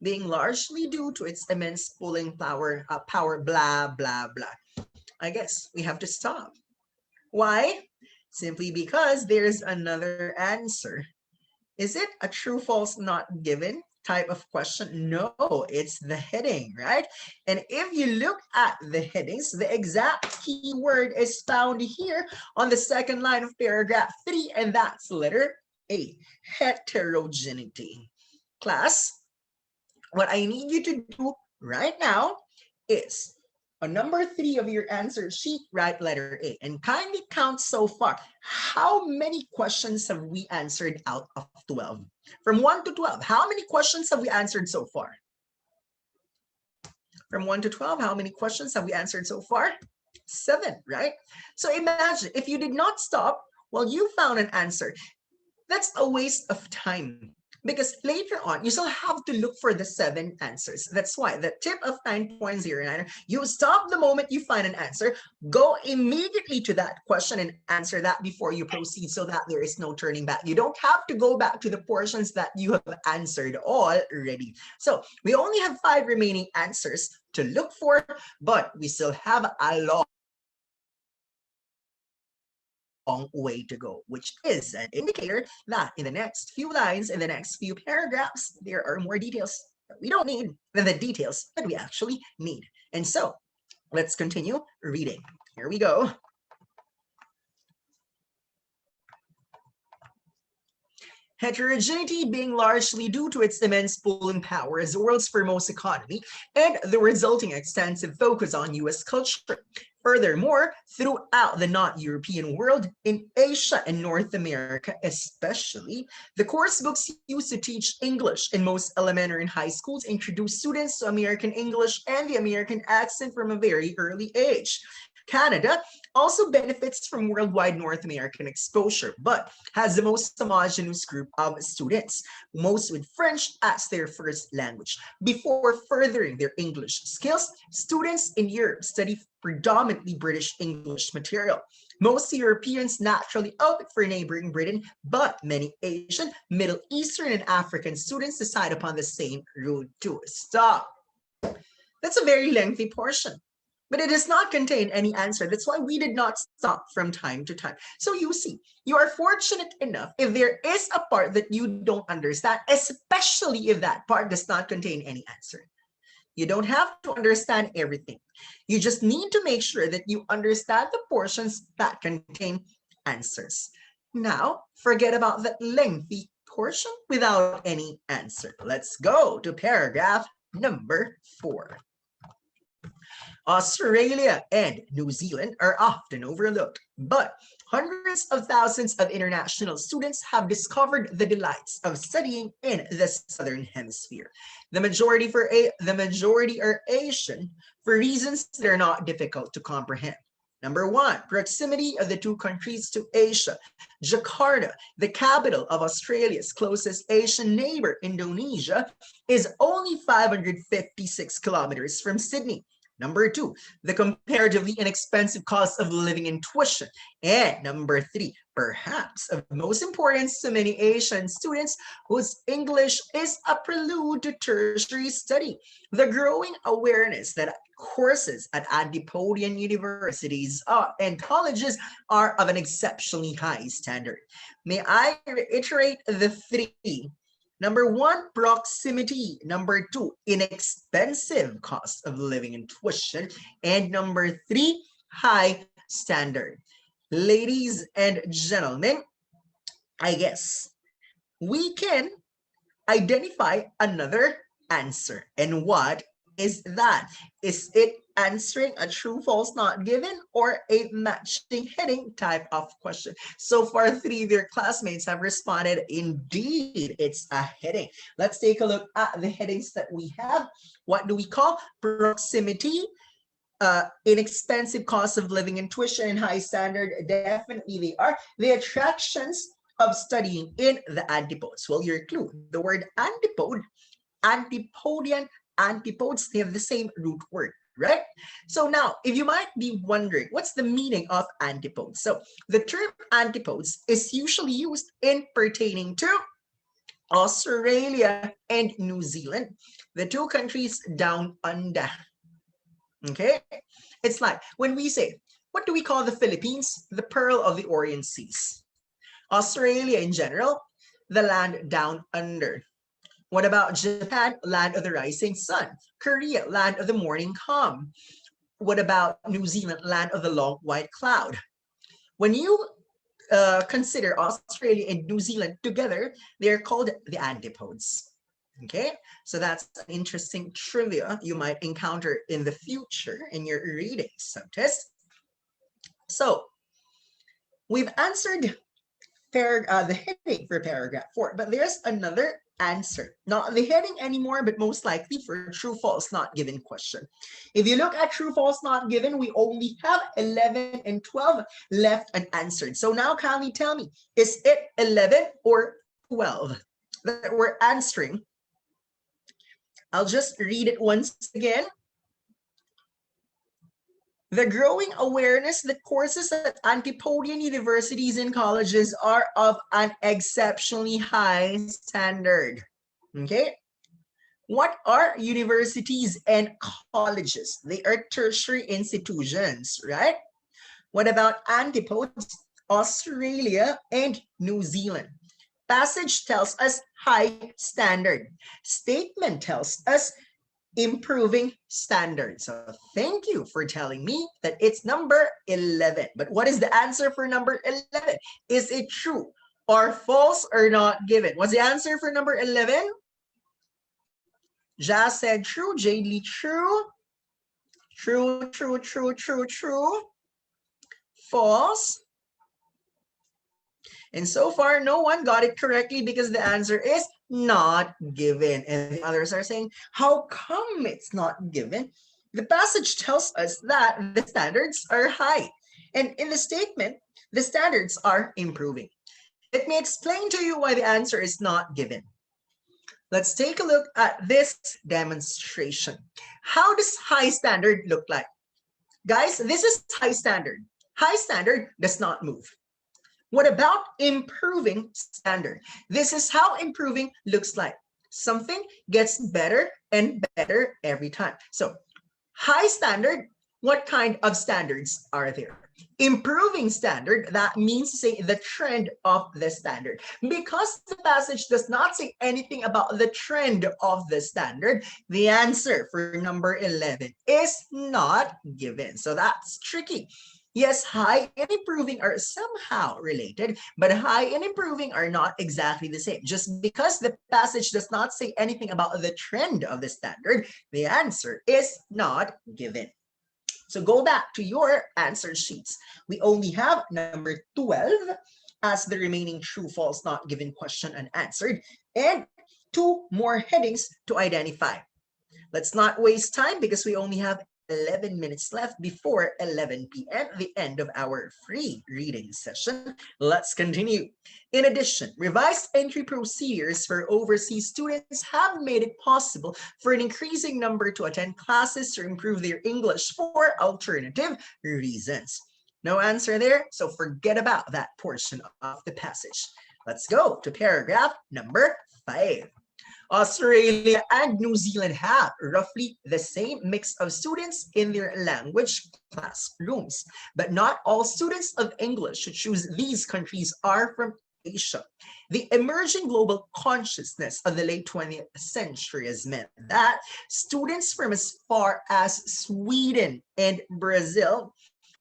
being largely due to its immense pulling power, blah, blah, blah. I guess we have to stop. Why? Simply because there's another answer. Is it a true, false, not given type of question? No, it's the heading, right? And if you look at the headings, the exact keyword is found here on the second line of paragraph 3, and that's letter A, heterogeneity. Class, what I need you to do right now is on number 3 of your answer sheet, write letter A and kindly count so far. How many questions have we answered out of 12? From 1 to 12, how many questions have we answered so far? From 1 to 12, how many questions have we answered so far? 7, right? So imagine if you did not stop, well, you found an answer. That's a waste of time. Because later on, you still have to look for the 7 answers. That's why the tip of 9.09, you stop the moment you find an answer, go immediately to that question and answer that before you proceed so that there is no turning back. You don't have to go back to the portions that you have answered already. So we only have 5 remaining answers to look for, but we still have a long way to go, which is an indicator that in the next few lines, in the next few paragraphs, there are more details that we don't need than the details that we actually need. And so let's continue reading. Here we go. Heterogeneity being largely due to its immense pulling power as the world's foremost economy and the resulting extensive focus on US culture. Furthermore, throughout the not-European world, in Asia and North America especially, the course books used to teach English in most elementary and high schools introduce students to American English and the American accent from a very early age. Canada also benefits from worldwide North American exposure, but has the most homogeneous group of students, most with French as their first language. Before furthering their English skills, students in Europe study predominantly British English material. Most Europeans naturally opt for neighboring Britain, but many Asian, Middle Eastern, and African students decide upon the same route to stop. That's a very lengthy portion, but it does not contain any answer. That's why we did not stop from time to time. So you see, you are fortunate enough if there is a part that you don't understand, especially if that part does not contain any answer. You don't have to understand everything. You just need to make sure that you understand the portions that contain answers. Now, forget about that lengthy portion without any answer. Let's go to paragraph number 4. Australia and New Zealand are often overlooked, but hundreds of thousands of international students have discovered the delights of studying in the Southern Hemisphere. The majority are Asian for reasons that are not difficult to comprehend. Number 1, proximity of the two countries to Asia. Jakarta, the capital of Australia's closest Asian neighbor, Indonesia, is only 556 kilometers from Sydney. Number 2, the comparatively inexpensive cost of living and tuition. And number 3, perhaps of most importance to many Asian students whose English is a prelude to tertiary study, the growing awareness that courses at Antipodean universities and colleges are of an exceptionally high standard. May I reiterate the 3? Number 1, proximity. Number 2, inexpensive cost of living and tuition. And number 3, high standard. Ladies and gentlemen, I guess we can identify another answer. And what is that? Is it answering a true, false, not given, or a matching heading type of question? So far, 3 of your classmates have responded, indeed, it's a heading. Let's take a look at the headings that we have. What do we call? Proximity, inexpensive cost of living and tuition, and high standard. Definitely they are. The attractions of studying in the antipodes? Well, your clue, the word antipode, antipodian, antipodes, they have the same root word, right? So now, if you might be wondering, what's the meaning of antipodes? So the term antipodes is usually used in pertaining to Australia and New Zealand, the two countries down under. Okay, it's like when we say, what do we call the Philippines? The pearl of the Orient Seas. Australia in general, the land down under. What about Japan? Land of the rising sun. Korea, land of the morning calm. What about New Zealand? Land of the long white cloud. When you consider Australia and New Zealand together, they're called the antipodes. Okay, so that's an interesting trivia you might encounter in the future in your reading subtest. So we've answered the heading for paragraph 4, but there's another answer, not the heading anymore, but most likely for true false not given question. If you look at true false not given, we only have 11 and 12 left unanswered. So now kindly tell me, is it 11 or 12 that we're answering? I'll just read it once again. The growing awareness that courses at Antipodian universities and colleges are of an exceptionally high standard. Okay? What are universities and colleges? They are tertiary institutions, right? What about antipodes? Australia and New Zealand. Passage tells us high standard. Statement tells us improving standards. So thank you for telling me that it's number 11. But what is the answer for number 11? Is it true or false or not given? What's the answer for number 11? Jazz said true. Jadely true. True, true, true, true, true. False. And so far, no one got it correctly because the answer is not given. And the others are saying, how come it's not given? The passage tells us that the standards are high. And in the statement, the standards are improving. Let me explain to you why the answer is not given. Let's take a look at this demonstration. How does high standard look like? Guys, this is high standard. High standard does not move. What about improving standard? This is how improving looks like. Something gets better and better every time. So high standard, what kind of standards are there? Improving standard, that means say the trend of the standard. Because the passage does not say anything about the trend of the standard, the answer for number 11 is not given. So that's tricky. Yes, high and improving are somehow related, but high and improving are not exactly the same. Just because the passage does not say anything about the trend of the standard, the answer is not given. So go back to your answer sheets. We only have number 12 as the remaining true, false, not given question unanswered, and 2 more headings to identify. Let's not waste time because we only have 11 minutes left before 11 p.m., the end of our free reading session. Let's continue. In addition, revised entry procedures for overseas students have made it possible for an increasing number to attend classes to improve their English for alternative reasons. No answer there, so forget about that portion of the passage. Let's go to paragraph number 5. Australia and New Zealand have roughly the same mix of students in their language classrooms, but not all students of English who choose these countries are from Asia. The emerging global consciousness of the late 20th century has meant that students from as far as Sweden and Brazil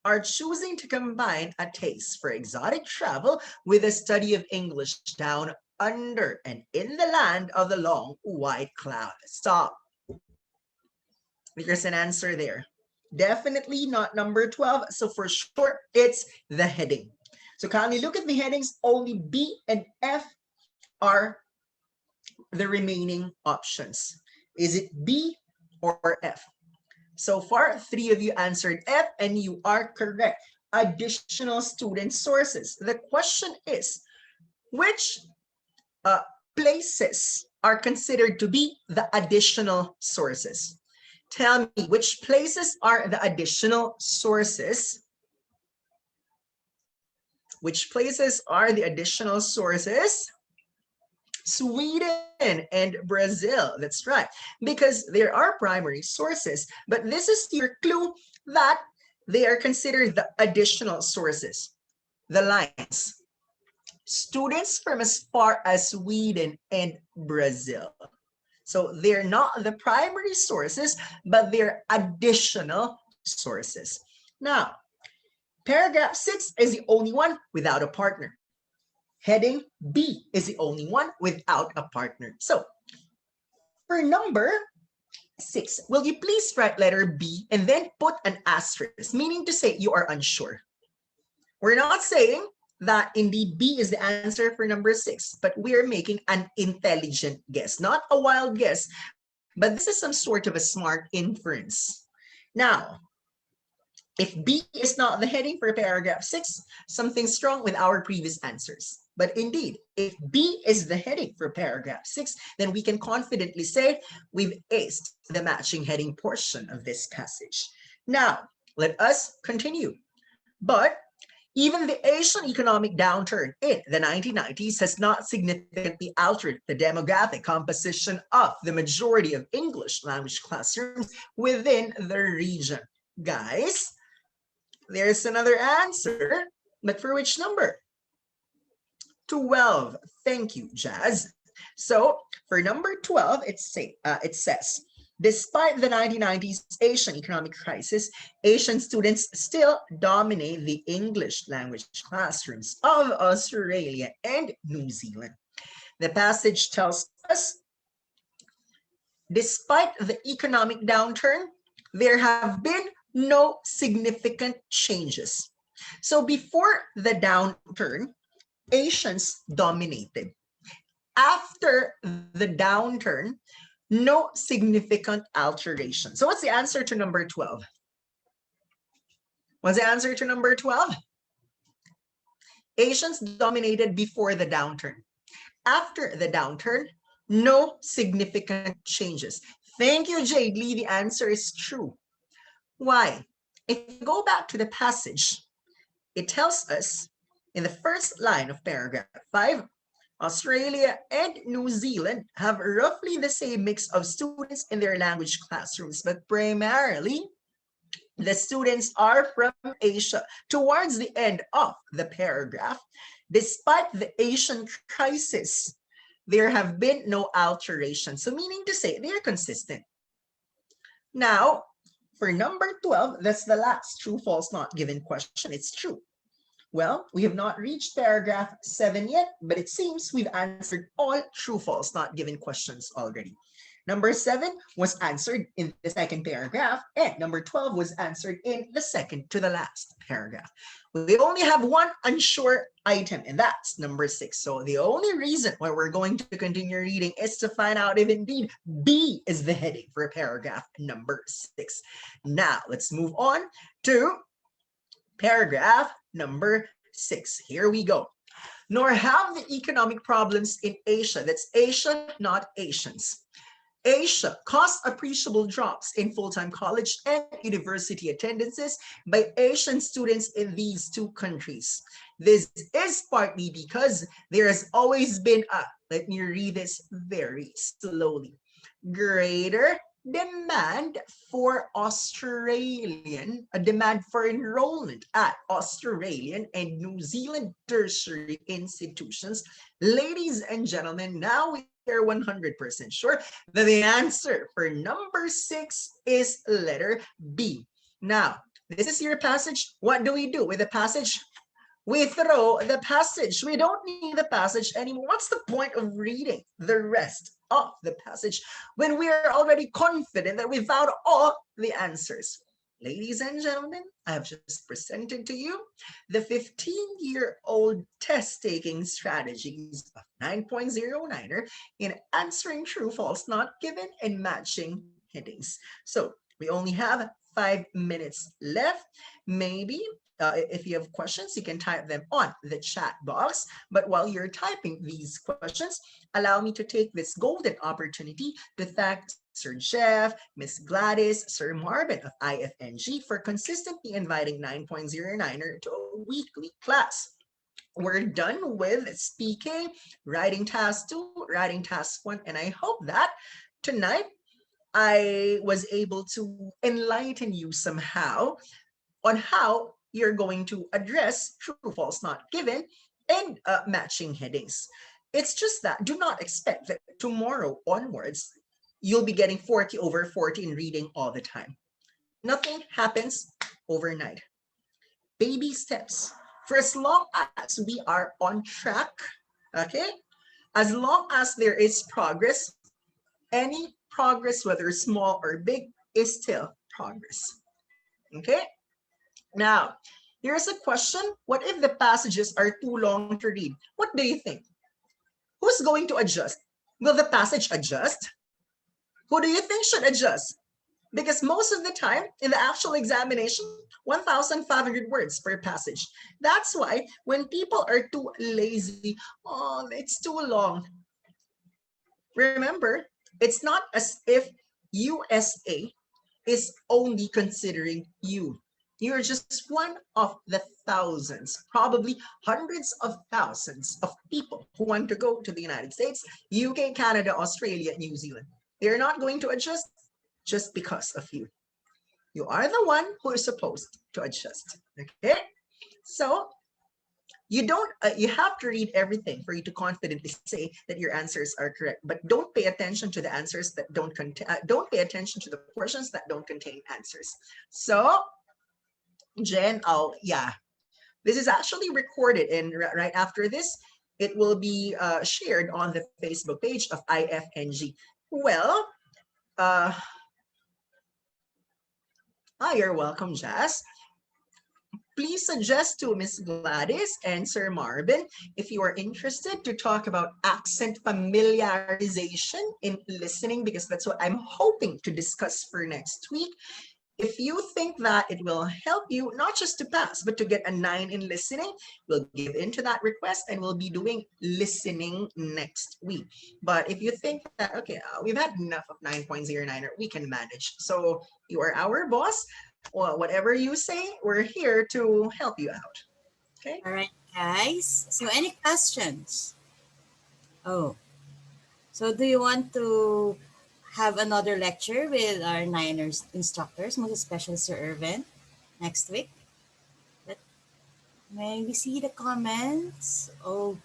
are choosing to combine a taste for exotic travel with a study of English down under and in the land of the long white cloud. Stop. There's an answer there. Definitely not number 12. So for sure, it's the heading. So kindly look at the headings. Only B and F are the remaining options. Is it B or F? So far, 3 of you answered F and you are correct. Additional student sources. The question is, Which places are considered to be the additional sources? Tell me, which places are the additional sources? Which places are the additional sources? Sweden and Brazil. That's right. Because there are primary sources, but this is your clue that they are considered the additional sources. The lines. Students from as far as Sweden and Brazil. So they're not the primary sources, but they're additional sources. Now, paragraph 6 is the only one without a partner. Heading B is the only one without a partner. So for number 6, will you please write letter B and then put an asterisk, meaning to say you are unsure. We're not saying that indeed B is the answer for number 6, but we are making an intelligent guess, not a wild guess, but this is some sort of a smart inference. Now, if B is not the heading for paragraph 6, something's wrong with our previous answers. But indeed, if B is the heading for paragraph 6, then we can confidently say we've aced the matching heading portion of this passage. Now, let us continue. But even the Asian economic downturn in the 1990s has not significantly altered the demographic composition of the majority of English language classrooms within the region. Guys, there's another answer, but for which number? 12. Thank you, Jazz. So for number 12, it says, despite the 1990s Asian economic crisis, Asian students still dominate the English language classrooms of Australia and New Zealand. The passage tells us, despite the economic downturn, there have been no significant changes. So before the downturn, Asians dominated. After the downturn, no significant alteration. So what's the answer to number 12? What's the answer to number 12? Asians dominated before the downturn. After the downturn, no significant changes. Thank you, Jade Lee. The answer is true. Why? If you go back to the passage, it tells us in the first line of paragraph 5, Australia and New Zealand have roughly the same mix of students in their language classrooms, but primarily the students are from Asia. Towards the end of the paragraph, despite the Asian crisis, there have been no alteration. So meaning to say they are consistent. Now, for number 12, that's the last true, false, not given question. It's true. Well, we have not reached paragraph 7 yet, but it seems we've answered all true, false, not given questions already. Number 7 was answered in the second paragraph, and number 12 was answered in the second to the last paragraph. We only have one unsure item, and that's number 6. So the only reason why we're going to continue reading is to find out if indeed B is the heading for paragraph number 6. Now, let's move on to paragraph number 6. Here we go. Nor have the economic problems in Asia, that's Asia, not Asians. Asia caused appreciable drops in full-time college and university attendances by Asian students in these two countries. This is partly because there has always been a, let me read this very slowly, greater demand for demand for enrollment at Australian and New Zealand tertiary institutions. Ladies and gentlemen, now we are 100% sure that the answer for number 6 is letter B. Now, this is your passage. What do we do with the passage? We throw the passage. We don't need the passage anymore. What's the point of reading the rest of the passage when we are already confident that we found all the answers? Ladies and gentlemen, I have just presented to you the 15-year-old test-taking strategies of 9.09er in answering true, false, not given, and matching headings. So we only have 5 minutes left. Maybe If you have questions, you can type them on the chat box. But while you're typing these questions, allow me to take this golden opportunity to thank Sir Jeff, Miss Gladys, Sir Marvin of IFNG for consistently inviting 9.09er to a weekly class. We're done with speaking, writing task 2, writing task 1, and I hope that tonight I was able to enlighten you somehow on how you're going to address true, false, not given, and matching headings. It's just that do not expect that tomorrow onwards, you'll be getting 40 over 40 in reading all the time. Nothing happens overnight. Baby steps. For as long as we are on track, okay, as long as there is progress, any progress, whether small or big, is still progress. Okay? Now, here's a question. What if the passages are too long to read? What do you think? Who's going to adjust? Will the passage adjust? Who do you think should adjust? Because most of the time in the actual examination, 1,500 words per passage. That's why when people are too lazy, oh, it's too long. Remember, it's not as if USA is only considering you. You're just one of the thousands, probably hundreds of thousands of people who want to go to the United States, UK, Canada, Australia, New Zealand. They're not going to adjust just because of you. You are the one who is supposed to adjust. Okay? So you have to read everything for you to confidently say that your answers are correct, but don't pay attention to the answers that don't pay attention to the portions that don't contain answers. So Jen, oh yeah, this is actually recorded, and right after this it will be shared on the Facebook page of IFNG. Well, you're welcome, Jazz. Please suggest to Miss Gladys and Sir Marvin if you are interested to talk about accent familiarization in listening, because that's what I'm hoping to discuss for next week. If you think that it will help you not just to pass, but to get a 9 in listening, we'll give in to that request and we'll be doing listening next week. But if you think that, okay, we've had enough of 9.09, we can manage. So you are our boss. Well, whatever you say, we're here to help you out. Okay? All right, guys. So any questions? Oh, so do you want to have another lecture with our Niners instructors, most especially Sir Ervin, next week? Let May we see the comments? Oh,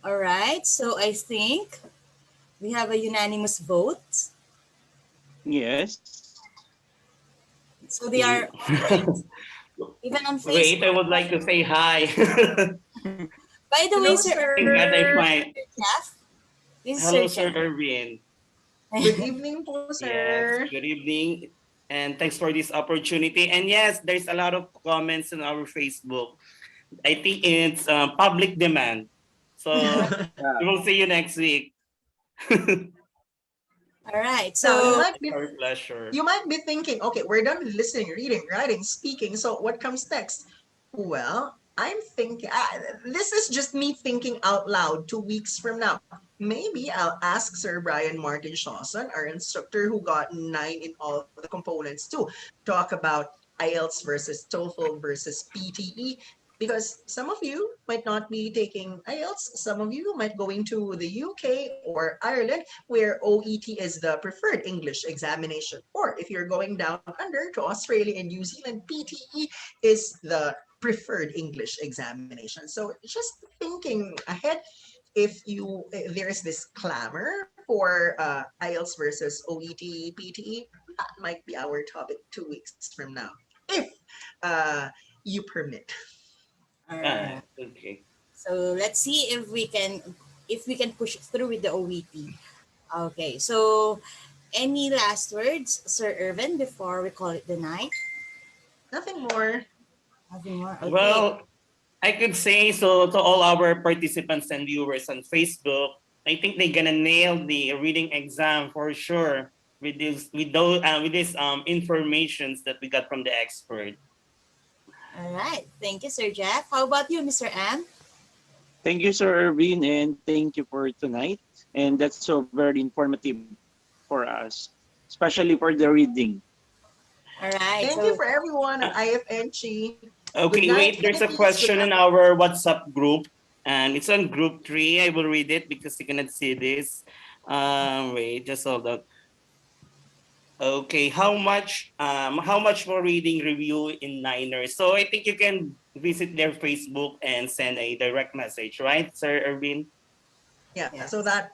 all right. So I think we have a unanimous vote. Yes. So they are all right. Even on Wait, I Facebook. would like to say hi. By the way, Hello, Sir Thank God I sir. find. Jeff, this is Sir Hello, Sir Jeff. Ervin. Good evening po, Yes, sir. good evening. And thanks for this opportunity. And yes, there's a lot of comments on our Facebook. I think it's public demand. So Yeah. we will see you next week. All right. Now, So It's our pleasure. you might be thinking, okay, we're done with listening, reading, writing, speaking. So what comes next? Well, I'm thinking, this is just me thinking out loud 2 weeks from now. Maybe I'll ask Sir Brian Martin Shawson, our instructor who got 9 in all the components too, talk about IELTS versus TOEFL versus PTE, because some of you might not be taking IELTS, some of you might go into the UK or Ireland where OET is the preferred English examination. Or if you're going down under to Australia and New Zealand, PTE is the preferred English examination. So just thinking ahead, if there's this clamor for IELTS versus OET, PTE, that might be our topic 2 weeks from now, if uh, you permit. all Ah, right. okay. So let's see if we can push through with the OET. Okay. So any last words, Sir Irvin, before we call it the night? Nothing more. Nothing more. Okay. Well, I could say so to all our participants and viewers on Facebook. I think they're gonna nail the reading exam for sure with these informations that we got from the expert. All right. Thank you, Sir Jeff. How about you, Mr. M? Thank you, Sir Ervin, and thank you for tonight. And that's so very informative for us, especially for the reading. All right. Thank you So, for everyone at Uh, IFNG. Good Okay, night, wait, there's a Philippines. Good question in our WhatsApp group, and it's on group three. I will read it because you cannot see this. Wait, just hold on. Okay, how much for reading review in Niners? So I think you can visit their Facebook and send a direct message, right, Sir Ervin? Yeah, so yes. that,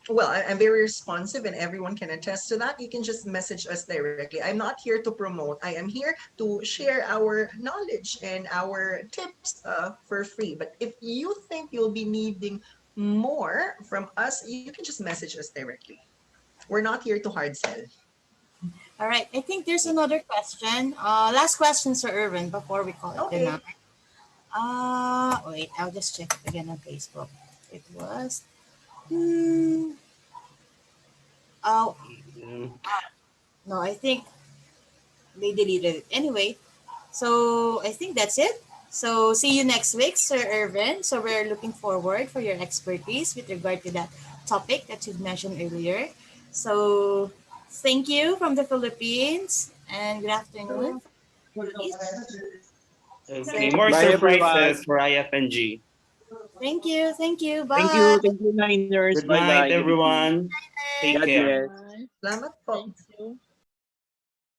well, I'm very responsive and everyone can attest to that. You can just message us directly. I'm not here to promote. I am here to share our knowledge and our tips for free. But if you think you'll be needing more from us, you can just message us directly. We're not here to hard sell. All right. I think there's another question. Last question, Sir Irvin, before we call it the Okay. night. Wait, I'll just check it again on Facebook. It was, hmm, oh, Mm. no, I think they deleted it. Anyway, so I think that's it. So see you next week, Sir Irvin. So we're looking forward for your expertise with regard to that topic that you mentioned earlier. So thank you from the Philippines and good afternoon from the Middle East. Okay, So more Bye, everyone. surprises for IFNG. thank you, thank you, Thank bye. you. Thank you, Niners. Good Bye bye. night, Good evening. everyone. Take God care. bless. Bye. Salamat po. Thank you.